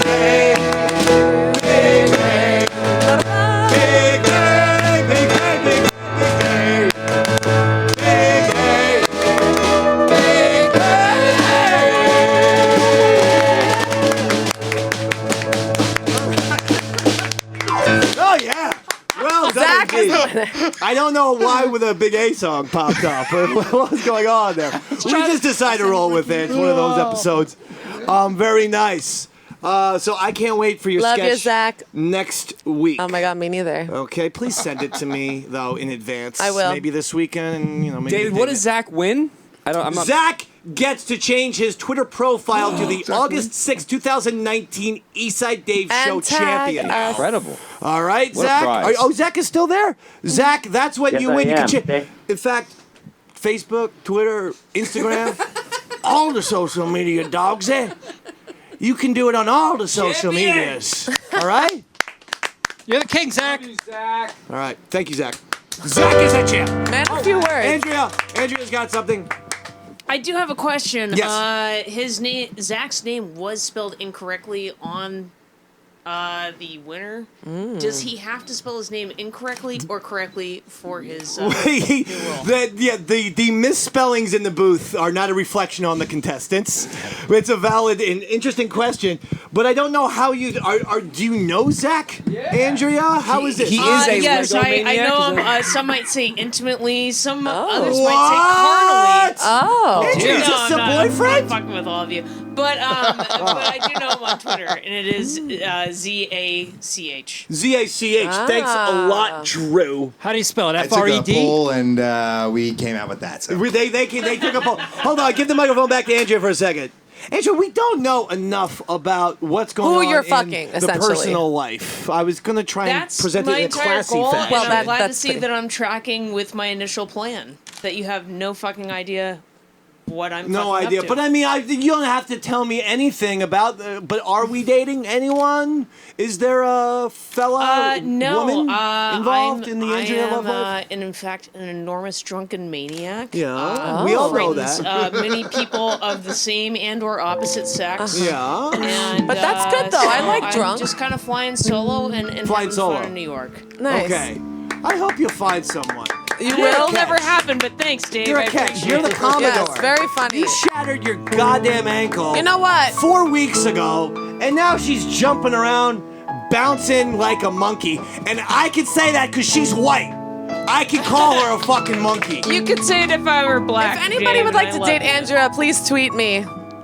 I don't know why with a Big A song popped up. What was going on there? We just decided to roll with it. It's one of those episodes. Very nice. So I can't wait for your Love sketch you, Zach. next week. Oh my God, me neither. Okay, please send it to me though in advance. I will. Maybe this weekend, and maybe David, what does Zach win? I'm not. Zach gets to change his Twitter profile to the August 6, 2019 Eastside Dave Show champion. Incredible. All right, What a Zach. prize. Zach is still there. Zach, that's what Yes, you win. I You am. can in fact, Facebook, Twitter, Instagram, all the social media dogs. You can do it on all the social medias. All right. You're the king, Zach. All right. Thank you, Zach. Zach is a champ. Man, a few words. Andrea's got something. I do have a question. Yes. Zach's name was spelled incorrectly on the winner. Does he have to spell his name incorrectly or correctly for his new role? The misspellings in the booth are not a reflection on the contestants. It's a valid and interesting question, but I don't know how you are. Do you know Zach? Andrea? How is it? He is a yes, Lego I maniac, know is him. Some might say intimately. Some others might say carnally. Oh. Andrea, is this I'm a not boyfriend? fucking with all of you, but I do know him on Twitter, and it is ZACH. ZACH. Thanks a lot, Drew. How do you spell it? I took a FRED? poll and we came out with that. So. They took a poll. Hold on, give the microphone back to Andrea for a second. Andrea, we don't know enough about what's going on you're in fucking, the essentially. personal life. I was going to try and That's present my it in a entire classy goal, fashion. and I'm glad to that's see pretty- that I'm tracking with my initial plan. That you have no fucking idea what I'm. No fucking idea, up to. but I mean, you don't have to tell me anything about. But are we dating anyone? Is there a fella no, woman involved in the Andrea I love am, life? and in fact, an enormous drunken maniac. Yeah, we all know Frightens, that. Many people of the same and/or opposite sex. Yeah, And, But that's good, though. I like I'm drunk. just kind of flying solo and Flying having solo. fun in New York. Nice. Okay. I hope you find someone. You It'll will? never happen, but thanks, Dave. You're I a catch. appreciate You're the it. Commodore. Yes, very funny. You shattered your goddamn ankle. You know what? 4 weeks ago, and now she's jumping around, bouncing like a monkey. And I can say that because she's white. I can call her a fucking monkey. You could say it if I were black. If anybody Dave, would like and I to love date you. Andrea, please tweet me.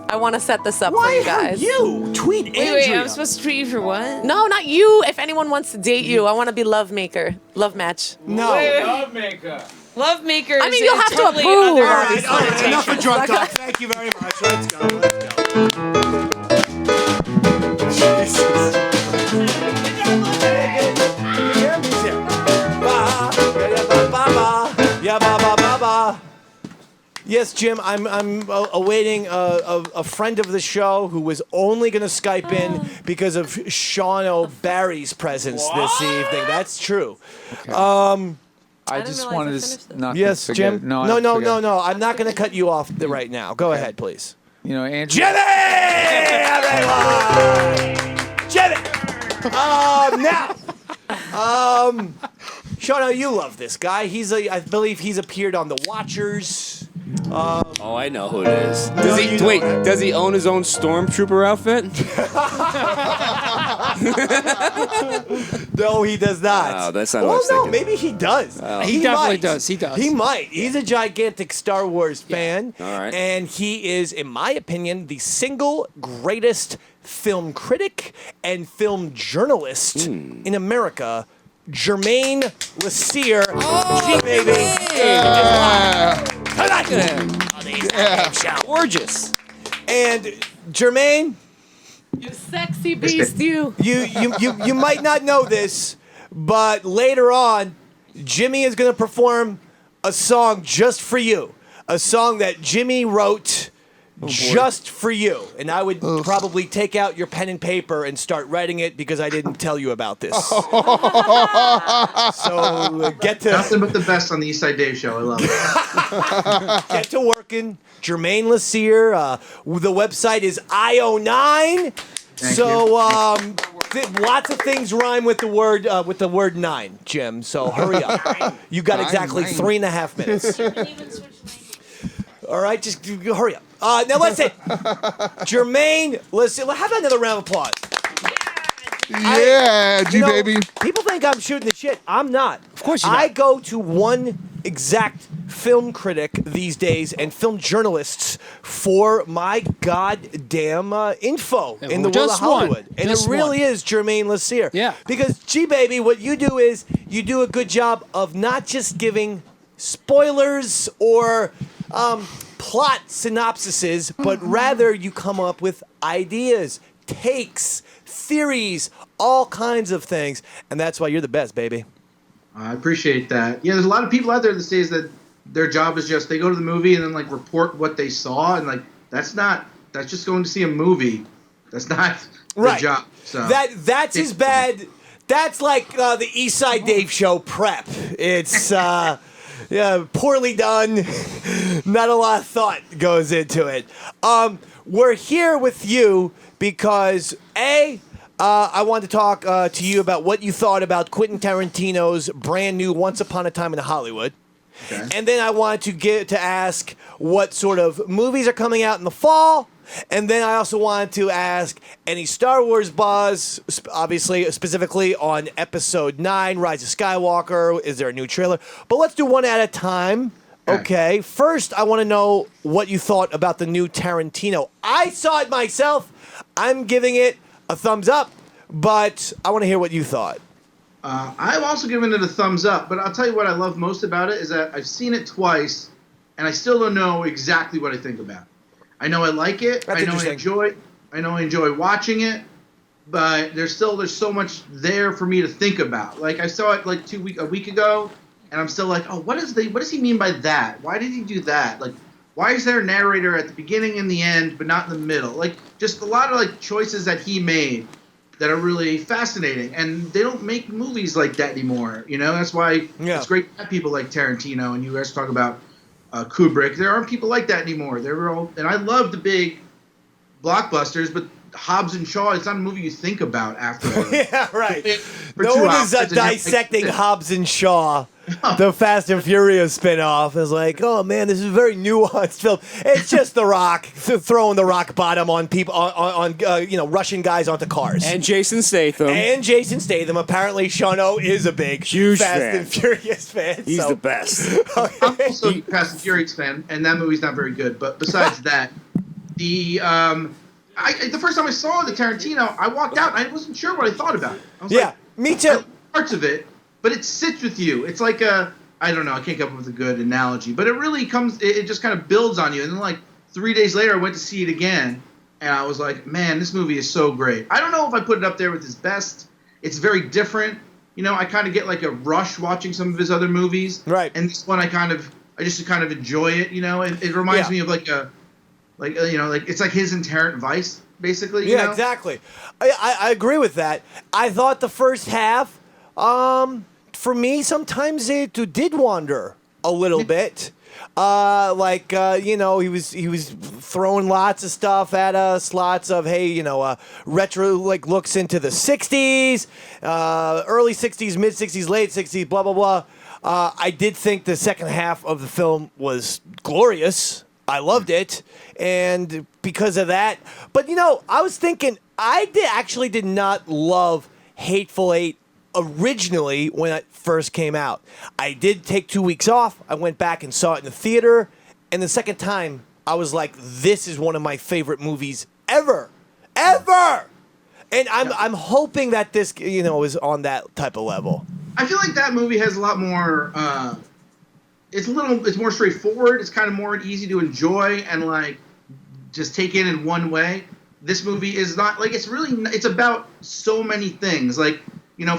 I want to set this up for Why you guys. you? Tweet Andrea. Wait, I'm supposed to tweet you for what? No, not you. If anyone wants to date you, I want to be love maker. Love match. No. Love maker. Love maker. I mean, is you'll a have to totally approve. other All right, connotation. enough of drunk talk. Thank you very much. Let's go. Jesus. Yes, Jim, I'm awaiting a friend of the show who was only going to Skype in because of Sean O'Barry's presence this evening. That's true. I just wanted to not Yes, to forget. Jim. No, No. I'm not going to cut you off right now. Go ahead, please. You know, Andrew. Jimmy! Everyone! Jimmy! Now. Sean, you love this guy. I believe he's appeared on The Watchers. Oh, I know who it is. Does he own his own stormtrooper outfit? No, he does not. Oh, that's not what I was no, thinking. maybe he does. Oh. He definitely does. He does. He might. He's a gigantic Star Wars fan. All right. And he is, in my opinion, the single greatest film critic and film journalist in America. Jermaine Lassier. G, baby. Come on. Gorgeous. And Jermaine, You sexy beast, you. you might not know this, but later on, Jimmy is going to perform a song just for you. A song that Jimmy wrote just for you. And I would probably take out your pen and paper and start writing it because I didn't tell you about this. So get to... Nothing but the best on the Eastside Dave Show. I love it. Get to working. Jermaine Lassier. The website is IO9. Lots of things rhyme with the word 9, Jim. So hurry up. You got exactly 3.5 minutes. All right, just hurry up. Now let's say, Jermaine, how about another round of applause? Yeah, G baby. People think I'm shooting the shit. I'm not. Of course you I don't. go to one exact film critic these days and film journalists for my goddamn info in the world of just one. Hollywood. And Just it really one. is Jermaine Lassier. Yeah. Because, G-Baby, what you do is you do a good job of not just giving spoilers or plot synopsises, but rather you come up with ideas, takes, theories, all kinds of things. And that's why you're the best, baby. I appreciate that. Yeah, there's a lot of people out there these days that their job is just they go to the movie and then like report what they saw, and like that's just going to see a movie. That's not the job. So That's as bad. That's like the East Side Dave Show prep. It's poorly done. Not a lot of thought goes into it. We're here with you because I want to talk to you about what you thought about Quentin Tarantino's brand new Once Upon a Time in Hollywood. Okay. And then I want to ask what sort of movies are coming out in the fall. And then I also wanted to ask any Star Wars buzz, obviously, specifically on Episode 9, Rise of Skywalker. Is there a new trailer? But let's do one at a time. Okay. First, I want to know what you thought about the new Tarantino. I saw it myself. I'm giving it a thumbs up, but I want to hear what you thought. I've also given it a thumbs up, but I'll tell you what I love most about it is that I've seen it twice, and I still don't know exactly what I think about it. I know I like it. That's I know I enjoy watching it, but there's so much there for me to think about. Like I saw it like a week ago, and I'm still like, oh, what does he mean by that? Why did he do that? Like, why is there a narrator at the beginning and the end, but not in the middle? Like, just a lot of like choices that he made that are really fascinating, and they don't make movies like that anymore. You know, that's why it's great to have people like Tarantino, and you guys talk about Kubrick. There aren't people like that anymore. And I love the big blockbusters, but Hobbs and Shaw, it's not a movie you think about afterwards. Yeah, right. No one is dissecting Hobbs and Shaw. The Fast and Furious spinoff is like, oh man, this is a very nuanced film. It's just The Rock throwing the rock bottom on people, on Russian guys onto cars. And Jason Statham. Apparently, Shano is a big, huge Fast fan. and Furious fan. He's the best. I'm also a Fast and Furious fan, and that movie's not very good. But besides that, the first time I saw the Tarantino, I walked out and I wasn't sure what I thought about it. I was like, me too. I like parts of it. But it sits with you. It's like I don't know, I can't come up with a good analogy. But it really it just kind of builds on you. And then like 3 days later, I went to see it again. And I was like, man, this movie is so great. I don't know if I put it up there with his best. It's very different. You know, I kind of get like a rush watching some of his other movies. Right. And this one, I just kind of enjoy it. You know, it reminds me of it's like his inherent vice, basically. You know? Exactly. I agree with that. I thought the first half, for me, sometimes it did wander a little bit. He was throwing lots of stuff at us, lots of retro looks into the '60s, early '60s, mid '60s, late '60s, blah blah blah. I did think the second half of the film was glorious. I loved it, and because of that, but I was thinking actually did not love Hateful Eight originally when it first came out. I did take 2 weeks off. I went back and saw it in the theater, and the second time I was like, this is one of my favorite movies ever. And I'm hoping that this is on that type of level. I feel like that movie has a lot more it's more straightforward. It's kind of more easy to enjoy and like just take in one way. This movie is not like it's about so many things. Like,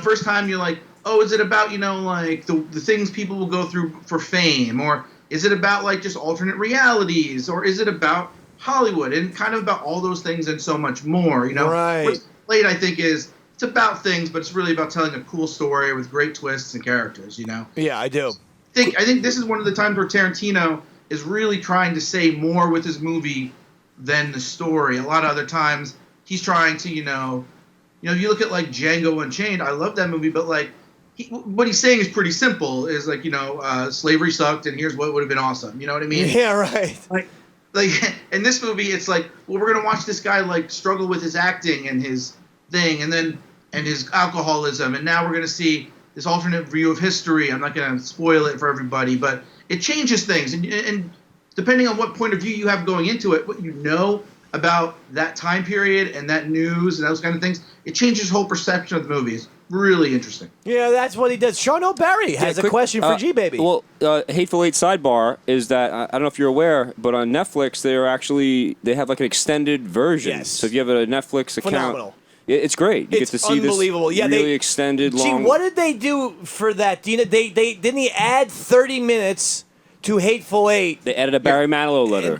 first time you're like, oh, is it about, like the things people will go through for fame? Or is it about like just alternate realities? Or is it about Hollywood? And kind of about all those things and so much more, Right. What's played, I think, is it's about things, but it's really about telling a cool story with great twists and characters, Yeah, I do. I think this is one of the times where Tarantino is really trying to say more with his movie than the story. A lot of other times he's trying to, you look at like Django Unchained. I love that movie, but like what he's saying is pretty simple. Is like, slavery sucked, and here's what would have been awesome. You know what I mean? Yeah, right. Like in this movie, it's like, well, we're gonna watch this guy like struggle with his acting and his thing, and his alcoholism, and now we're gonna see this alternate view of history. I'm not going to spoil it for everybody, but it changes things. And depending on what point of view you have going into it, what you know about that time period and that news and those kind of things, it changes whole perception of the movie. It's really interesting. Yeah, that's what he does. Sean O'Barry has a question for G-Baby. Well, Hateful Eight sidebar is that, I don't know if you're aware, but on Netflix, they have like an extended version. Yes. So if you have a Netflix account. Phenomenal. It's great. You It's get to see unbelievable. this Yeah, really extended, long. Gee, what did they do for that? Do you know, they didn't he add 30 minutes to Hateful Eight? They added a Barry Manilow letter.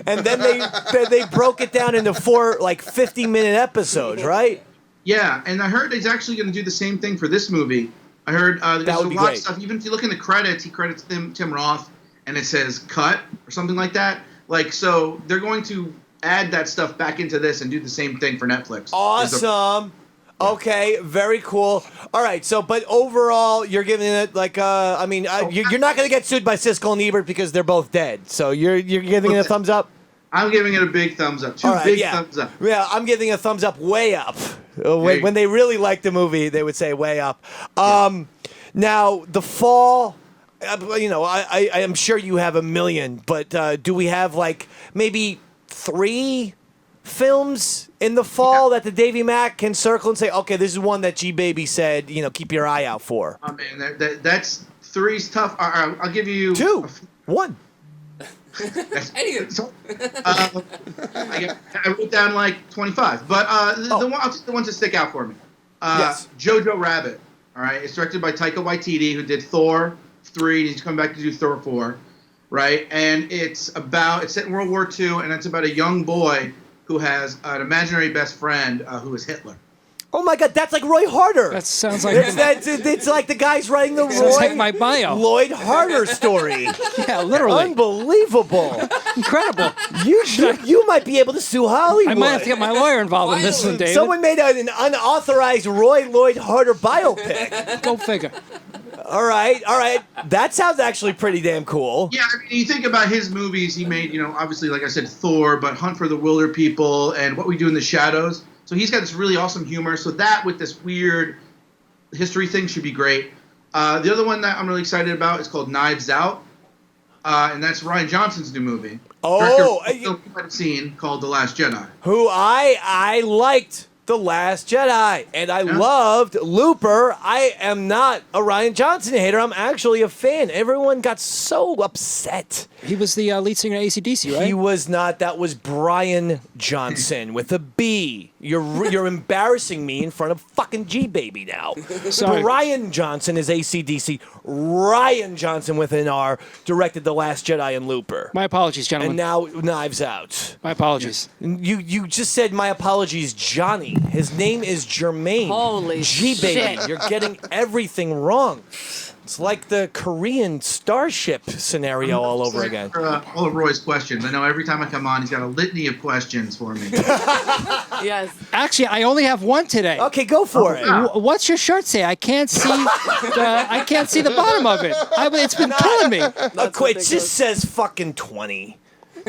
And then they broke it down into 4 50-minute episodes, right? Yeah, and I heard he's actually going to do the same thing for this movie. I heard there's a lot of stuff. Even if you look in the credits, he credits Tim Roth, and it says cut or something like that. So they're going to add that stuff back into this and do the same thing for Netflix. Awesome. Okay, very cool. All right, but overall, you're giving it you're not going to get sued by Siskel and Ebert because they're both dead. So you're giving it a thumbs up? I'm giving it a big thumbs up. Two big thumbs up. Yeah, I'm giving a thumbs up way up. When they really like the movie, they would say way up. Now, The Fall, I am sure you have a million, but do we have maybe 3 films in The Fall that the Davy Mac can circle and say, okay, this is one that G-Baby said, keep your eye out for? Oh, man, that's 3's tough. I'll give you 2. 1. I wrote down 25, but I'll take the ones that stick out for me. Yes. Jojo Rabbit. All right, it's directed by Taika Waititi, who did Thor 3, and he's coming back to do Thor 4, right? And it's set in World War II, and it's about a young boy who has an imaginary best friend who is Hitler. Oh my God, that's like Roy Harder. That sounds like it's like the guy's writing the sounds like my bio. Lloyd Harder story. Yeah, literally. Unbelievable. Incredible. You might be able to sue Hollywood. I might have to get my lawyer involved in this one, David. Someone made an unauthorized Roy Lloyd Harder biopic. Go figure. All right. That sounds actually pretty damn cool. Yeah, I mean, you think about his movies he made, obviously, like I said, Thor, but Hunt for the Wilder People and What We Do in the Shadows. So he's got this really awesome humor. So that with this weird history thing should be great. The other one that I'm really excited about is called Knives Out. And that's Rian Johnson's new movie. Oh. You might have seen called The Last Jedi. Who I liked The Last Jedi. And I loved Looper. I am not a Rian Johnson hater. I'm actually a fan. Everyone got so upset. He was the lead singer of AC/DC, right? He was not. That was Brian Johnson with a B. You're embarrassing me in front of fucking G-Baby now. Sorry. Brian Johnson is AC/DC. Ryan Johnson with an R directed The Last Jedi and Looper. My apologies, gentlemen. And now Knives Out. My apologies. You just said my apologies, Johnny. His name is Jermaine. Holy G-Baby. shit. You're getting everything wrong. It's like the Korean starship scenario all over again. All of Roy's questions. I know every time I come on, he's got a litany of questions for me. Yes. Actually, I only have one today. Okay, go for it. What's your shirt say? I can't see. I can't see the bottom of it. It's been killing me. It just says fucking 20.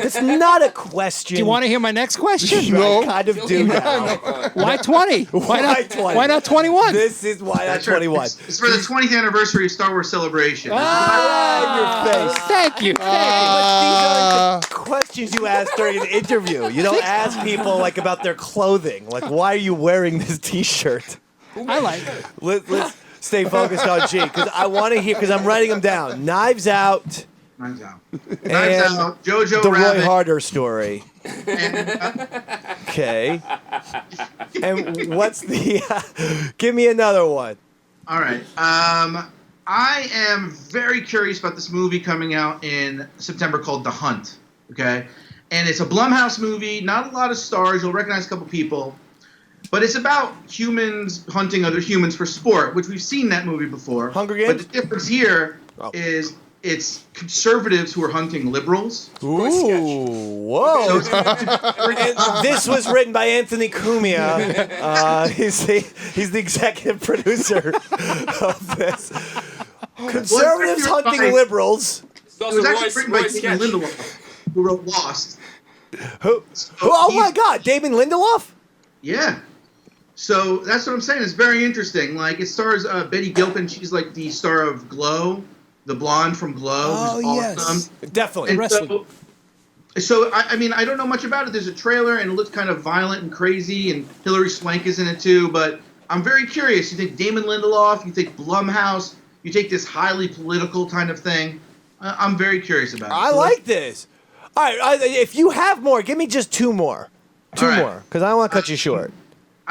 It's not a question. Do you want to hear my next question? No. I kind of do now. Why 20? Why not 20? Why not 21? This is why not 21. It's for the 20th anniversary of Star Wars Celebration. Right in your face. Thank you. But these are the questions you ask during an interview. You don't ask people about their clothing. Why are you wearing this T-shirt? I like it. Let's stay focused on G, because I want to hear, because I'm writing them down. Knives Out. Knives Out. Knives Out. Jojo the Rabbit. Roy Harder story. And, Okay. And what's the... give me another one. all right. I am very curious about this movie coming out in September called The Hunt. Okay? And it's a Blumhouse movie. Not a lot of stars. You'll recognize a couple people. But it's about humans hunting other humans for sport, which we've seen that movie before. Hunger Games? But the difference here is it's conservatives who are hunting liberals. Ooh, whoa. And this was written by Anthony Cumia. He's the executive producer of this. Conservatives hunting liberals. It was actually written by Damon Lindelof, who wrote Lost. Oh my God, Damon Lindelof? Yeah. So that's what I'm saying. It's very interesting. Like, it stars Betty Gilpin. She's like the star of Glow, the blonde from Glow. who's awesome. Definitely. And Wrestling. So I mean, I don't know much about it. There's a trailer, and it looks kind of violent and crazy, and Hilary Swank is in it too. But I'm very curious. You think Damon Lindelof? You think Blumhouse? You take this highly political kind of thing? I'm very curious about it. I like this. All right, if you have more, give me just two more. Two more, because I don't want to cut you short.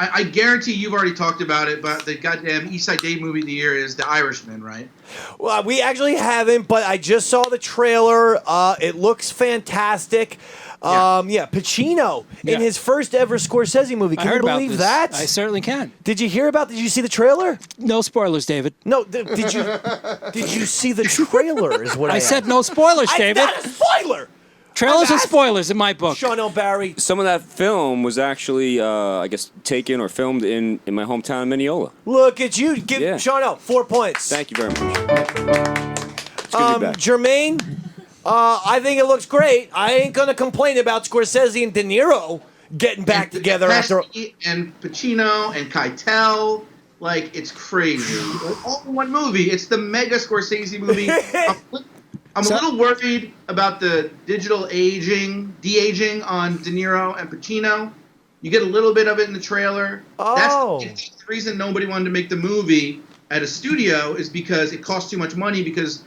I guarantee you've already talked about it, but the goddamn East Side Date movie of the year is The Irishman, right? Well, we actually haven't, but I just saw the trailer. It looks fantastic. Pacino in his first ever Scorsese movie. Can you believe that? I certainly can. Did you hear about? Did you see the trailer? No spoilers, David. No. Did you see the trailer? Is what I said. asked. No spoilers, David. Not a spoiler. Trailers are spoilers in my book. Sean O'Barry. Some of that film was actually, I guess, taken or filmed in my hometown of Mineola. Look at you. Give Sean O 4 points. Thank you very much. It's good to be back. Jermaine, I think it looks great. I ain't gonna complain about Scorsese and De Niro getting back together after. And Pacino and Keitel, like, it's crazy. All in one movie. It's the mega Scorsese movie. I'm a little worried about the digital de-aging on De Niro and Pacino. You get a little bit of it in the trailer. Oh. That's the reason nobody wanted to make the movie at a studio is because it cost too much money because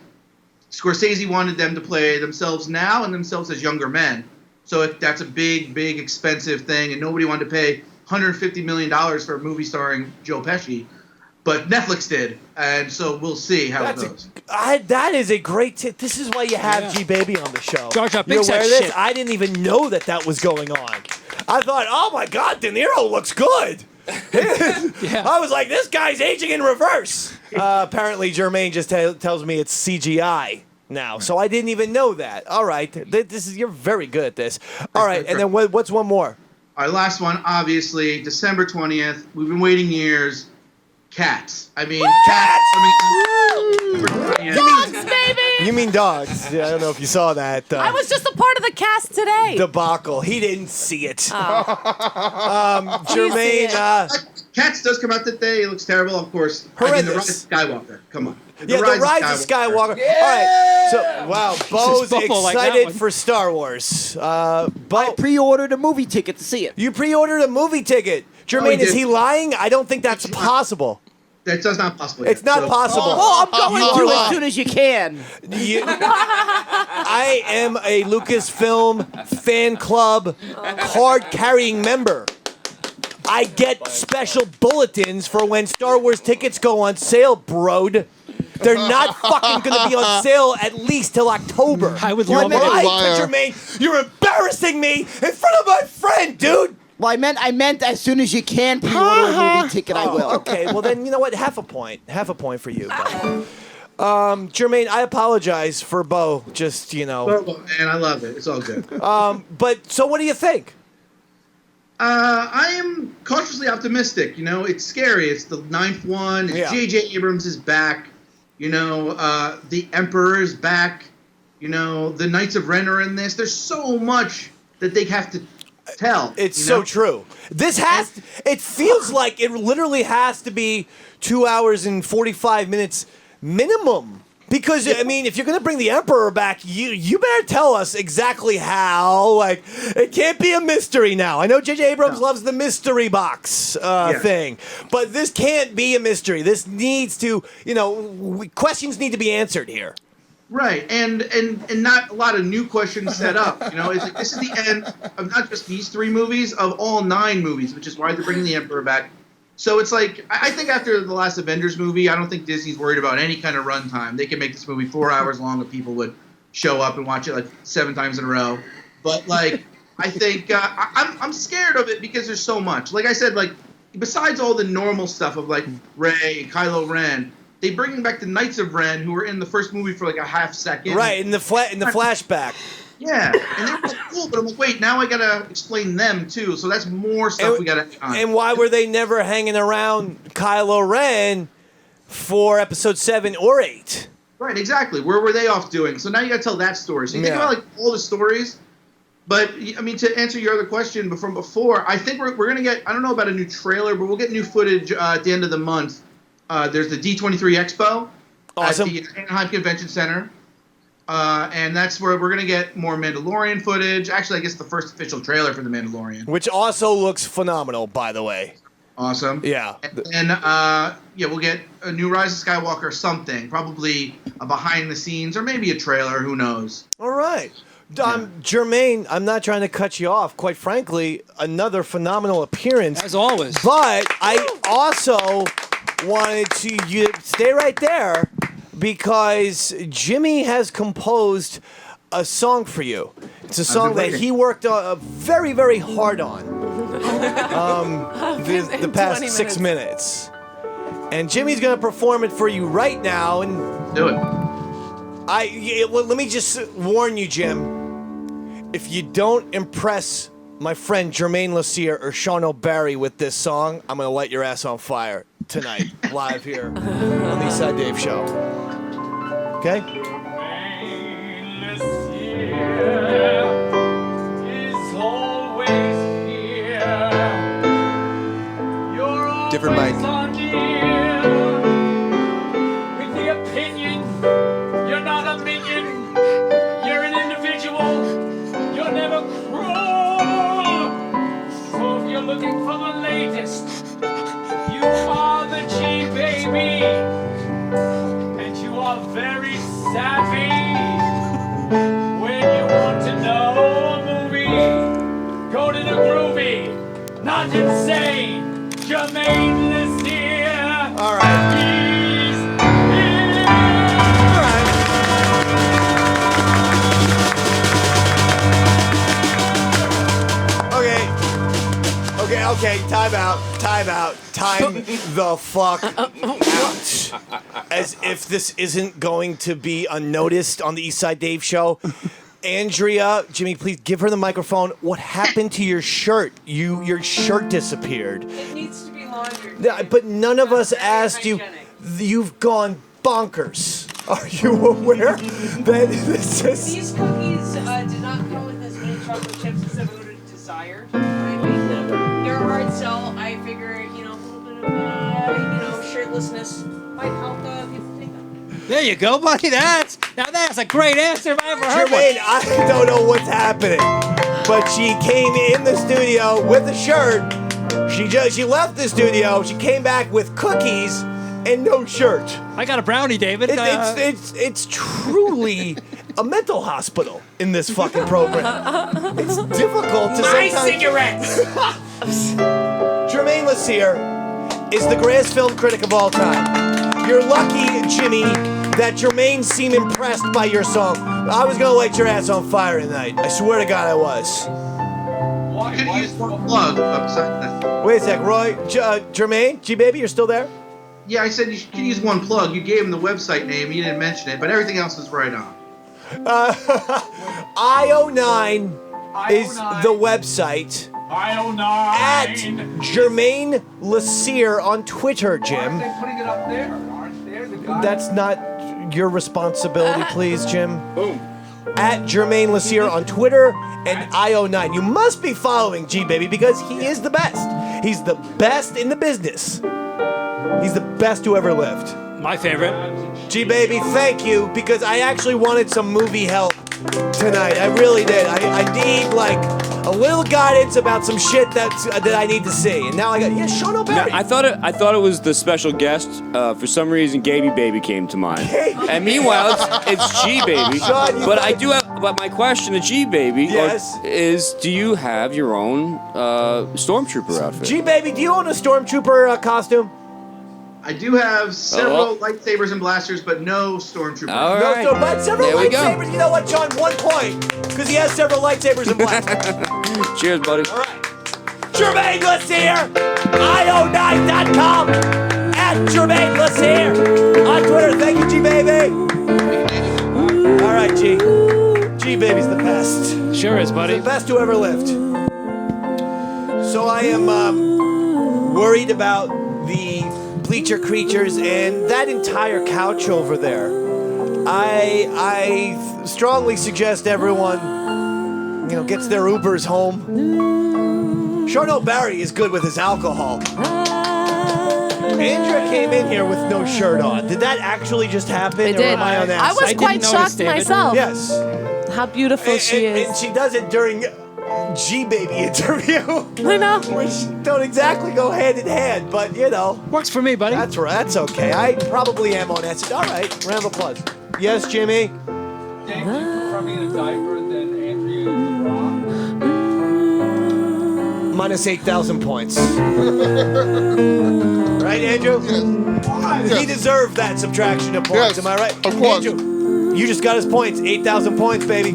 Scorsese wanted them to play themselves now and themselves as younger men. So that's a big, big, expensive thing, and nobody wanted to pay $150 million for a movie starring Joe Pesci. But Netflix did, and so we'll see how it goes. That is a great tip. This is why you have G-Baby on the show. George, You're big aware of shit. this? I didn't even know that was going on. I thought, oh my God, De Niro looks good. I was like, this guy's aging in reverse. Apparently, Jermaine just tells me it's CGI now, so I didn't even know that. All right, you're very good at this. All right, and then what's one more? Our last one, obviously, December 20th. We've been waiting years. Cats. I mean, Cats. Dogs, baby! You mean dogs? Yeah, I don't know if you saw that. I was just a part of the cast today. Debacle. He didn't see it. Oh. Jermaine. Cats does come out today. It looks terrible, of course. Horrendous. I mean, The Rise of Skywalker. Come on. The Rise of Skywalker. Yeah! All right. So, wow, Bo's Bobo like that excited one. for Star Wars. I pre-ordered a movie ticket to see it. You pre-ordered a movie ticket. Jermaine, is he lying? I don't think that's possible. That's not possible. It's not possible. Oh, I'm going You to are as soon as you can. I am a Lucasfilm fan club card-carrying member. I get special bulletins for when Star Wars tickets go on sale, broed. They're not fucking going to be on sale at least till October. I would love it. Jermaine, you're embarrassing me in front of my friend, dude. Well, I meant as soon as you can pre-order a movie ticket, I will. Okay, well then, you know what? Half a point for you. Jermaine, I apologize for Bo. Just, And I love it. It's all good. But so what do you think? I am cautiously optimistic. It's scary. It's the 9th one. J.J. Abrams is back. The Emperor is back. The Knights of Ren are in this. There's so much that they have to tell. It's so true. It feels like it literally has to be 2 hours and 45 minutes minimum. Because, I mean, if you're going to bring the Emperor back, you better tell us exactly how. Like, it can't be a mystery now. I know J.J. Abrams loves the mystery box thing. But this can't be a mystery. This needs to, questions need to be answered here. Right, and not a lot of new questions set up. It's like, this is the end of not just these 3 movies, of all 9 movies, which is why they're bringing the Emperor back. So it's like, I think after the last Avengers movie, I don't think Disney's worried about any kind of runtime. They can make this movie 4 hours long and people would show up and watch it like 7 times in a row. But like, I think I'm scared of it because there's so much. Like I said, like besides all the normal stuff of like Rey, Kylo Ren, they bring back the Knights of Ren, who were in the first movie for like a half second. Right, in the flashback. Yeah, and they were cool, but I'm like, wait, now I gotta explain them too. So that's more stuff we gotta. And why were they never hanging around Kylo Ren for episode 7 or 8? Right, exactly. Where were they off doing? So now you gotta tell that story. So you think about like all the stories. But I mean, to answer your other question from before, I think we're gonna get. I don't know about a new trailer, but we'll get new footage at the end of the month. There's the D23 Expo at the Anaheim Convention Center, and that's where we're gonna get more Mandalorian footage. Actually, I guess the first official trailer for the Mandalorian, which also looks phenomenal, by the way. Awesome. Yeah. And we'll get a new Rise of Skywalker or something, probably a behind the scenes or maybe a trailer. Who knows? All right. Jermaine, I'm not trying to cut you off. Quite frankly, another phenomenal appearance. As always. But I also wanted you to stay right there because Jimmy has composed a song for you. It's a song that he worked very, very hard on the past 6 minutes. And Jimmy's going to perform it for you right now. And do it. Let me just warn you, Jim. If you don't impress my friend Jermaine Lassier or Sean O'Barry with this song, I'm going to light your ass on fire tonight, live here on the Eastside Dave Show. Okay? Different mic. With the opinion, you're not a minion. You're an individual. You're never cruel. So if you're looking for the latest, you are the G-Baby. And you are very savvy. When you want to know a movie, go to the groovy, not insane. Jermaine Lassier. All right. He's here. All right. Okay. Time out. Time the fuck out. As if this isn't going to be unnoticed on the Eastside Dave Show. Andrea, Jimmy, please give her the microphone. What happened to your shirt? Your shirt disappeared. It needs to be laundered. Yeah, but none of us asked you. You've gone bonkers. Are you aware that this is... These cookies did not come with as many chocolate chips as I would have desired. They're a hard sell. I figure, a little bit of, shirtlessness might help people take them. There you go, buddy. That's a great answer if I ever heard one. Jermaine, I don't know what's happening, but she came in the studio with a shirt. She left the studio. She came back with cookies and no shirt. I got a brownie, David. It's truly a mental hospital in this fucking program. It's difficult to My sometimes... cigarettes! Jermaine Lassier is the greatest film critic of all time. You're lucky, Jimmy, that Jermaine seemed impressed by your song. I was gonna light your ass on fire tonight. I swear to God I was. You could use one plug. Wait a sec, Roy. Jermaine? G-Baby, you're still there? Yeah, I said you could use one plug. You gave him the website name. You didn't mention it, but everything else is right on. IO9 is the website. IO9. At Jermaine Lassier on Twitter, Jim. Aren't they putting it up there? Aren't there the guys? That's not your responsibility, please, Jim. Boom. At Jermaine Lassier on Twitter and IO9. You must be following G-Baby because he is the best. He's the best in the business. He's the best who ever lived. My favorite. G-Baby, thank you, because I actually wanted some movie help tonight. I really did. I need, a little guidance about some shit that I need to see. And now I got, Sean O'Barry. No, I thought it was the special guest. For some reason, Gaby Baby came to mind. And meanwhile, it's G-Baby. But I do have, but my question to G-Baby is, do you have your own Stormtrooper outfit? G-Baby, do you own a Stormtrooper costume? I do have several lightsabers and blasters, but no Stormtroopers. All right. But several There we lightsabers. go. You know what, John? 1 point. Because he has several lightsabers and blasters. Cheers, buddy. All right. Jermaine Lassier, IO9.com, at Jermaine Lassier on Twitter. Thank you, G-Baby. All right, G. G-Baby's the best. Sure is, buddy. The best who ever lived. So I am worried about the Bleacher Creatures and that entire couch over there. I strongly suggest everyone gets their Ubers home. Sure, no, Barry is good with his alcohol. Andrea came in here with no shirt on. Did that actually just happen? It or did. am I on I acid? was quite shocked myself. Yes. How beautiful she is. And she does it during G-Baby interview. I know. Which don't exactly go hand in hand, but works for me, buddy. That's right. That's okay. I probably am on acid. All right. Round of applause. Yes, Jimmy. Thank you for coming in a diaper and then Andrea is wrong. Minus 8,000 points. Right, Andrew? Yes. He deserved that subtraction of points. Yes, Am I right? of course. Andrew, you just got his points. 8,000 points, baby.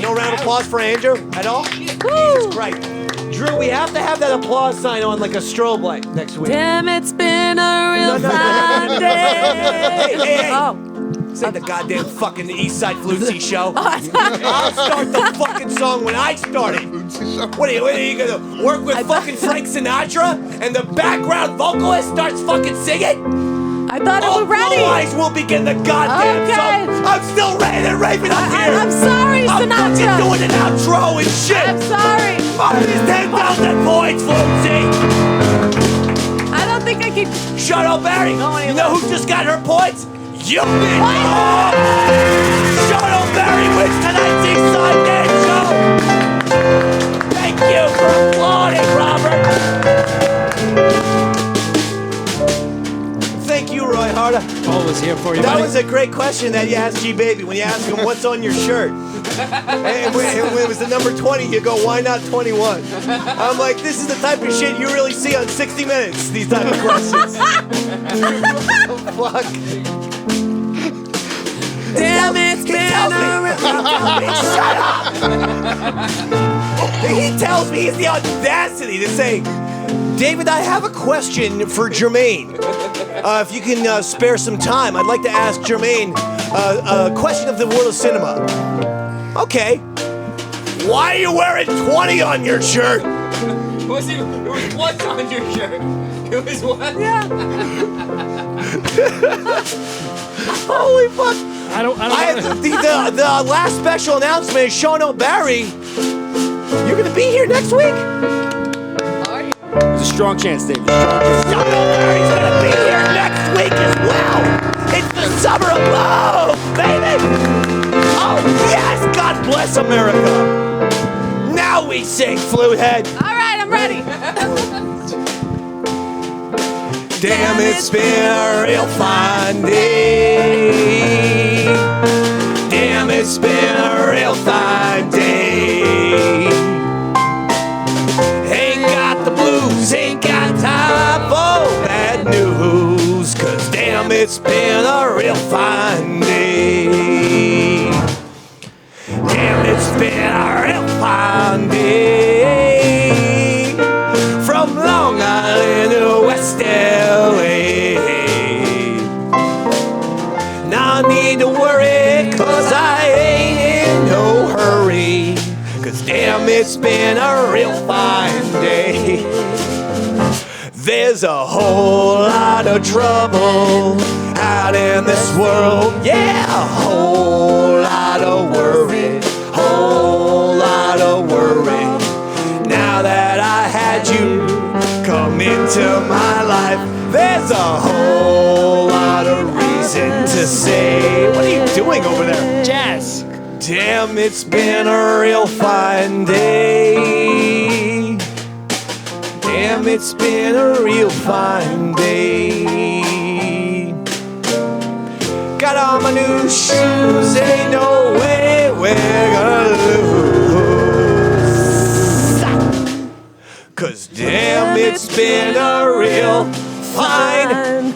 No round of applause for Andrew at all? Jesus Christ. Drew, we have to have that applause sign on like a strobe light next week. Damn, it's been a real fine day. Hey. Oh. This ain't the goddamn fucking East Side Flutesy show. I'll start the fucking song when I start it. What are you gonna work with fucking Frank Sinatra and the background vocalist starts fucking singing? I thought it was ready. Otherwise, we'll begin the goddamn song. I'm still ranting and raving up here. I'm sorry, Sinatra. I'm fucking doing an outro and shit. I'm sorry. Minus 10,000 points, Flutesy. I don't think I can. Shut up, Barry. You know who just got her points? You did! Shut up, Barry wins tonight's East Side Dance Show! Thank you for applauding, Robert! Thank you, Roy Harda. Always here for you, That buddy. was a great question that you asked G-Baby when you asked him, what's on your shirt? And when it was the number 20, you go, why not 21? I'm like, this is the type of shit you really see on 60 Minutes, these type of questions. Fuck. Damn, it's been Shut up! He tells me he's the audacity to say, David, I have a question for Jermaine. If you can spare some time, I'd like to ask Jermaine a question of the world of cinema. Okay. Why are you wearing 20 on your shirt? It was what on your shirt? It was what? Yeah. Holy fuck. The last special announcement is Sean O'Barry. You're gonna be here next week? There's a strong chance, David. Sean O'Barry's gonna be here next week as well. It's the summer of love, baby. Oh yes, God bless America. Now we sing, flute head. All right, I'm ready. Damn, it's been a real fine day. Damn, it's been a real fine day. Ain't got the blues, ain't got time for bad news. Cause damn, it's been a real fine day. Damn, it's been a real fine day. From Long Island to West LA. Now I need to worry, cause I ain't in no hurry. Cause damn, it's been a real fine day. There's a whole lot of trouble out in this world. Yeah, a whole lot of worry. Whole lot of worry. Now that I had you come into my life, there's a whole lot of reason to say. What are you doing over there? Jazz. Damn, it's been a real fine day. Damn, it's been a real fine day. Got on my new shoes, ain't no way we're gonna lose. Cause damn, it's been a real fine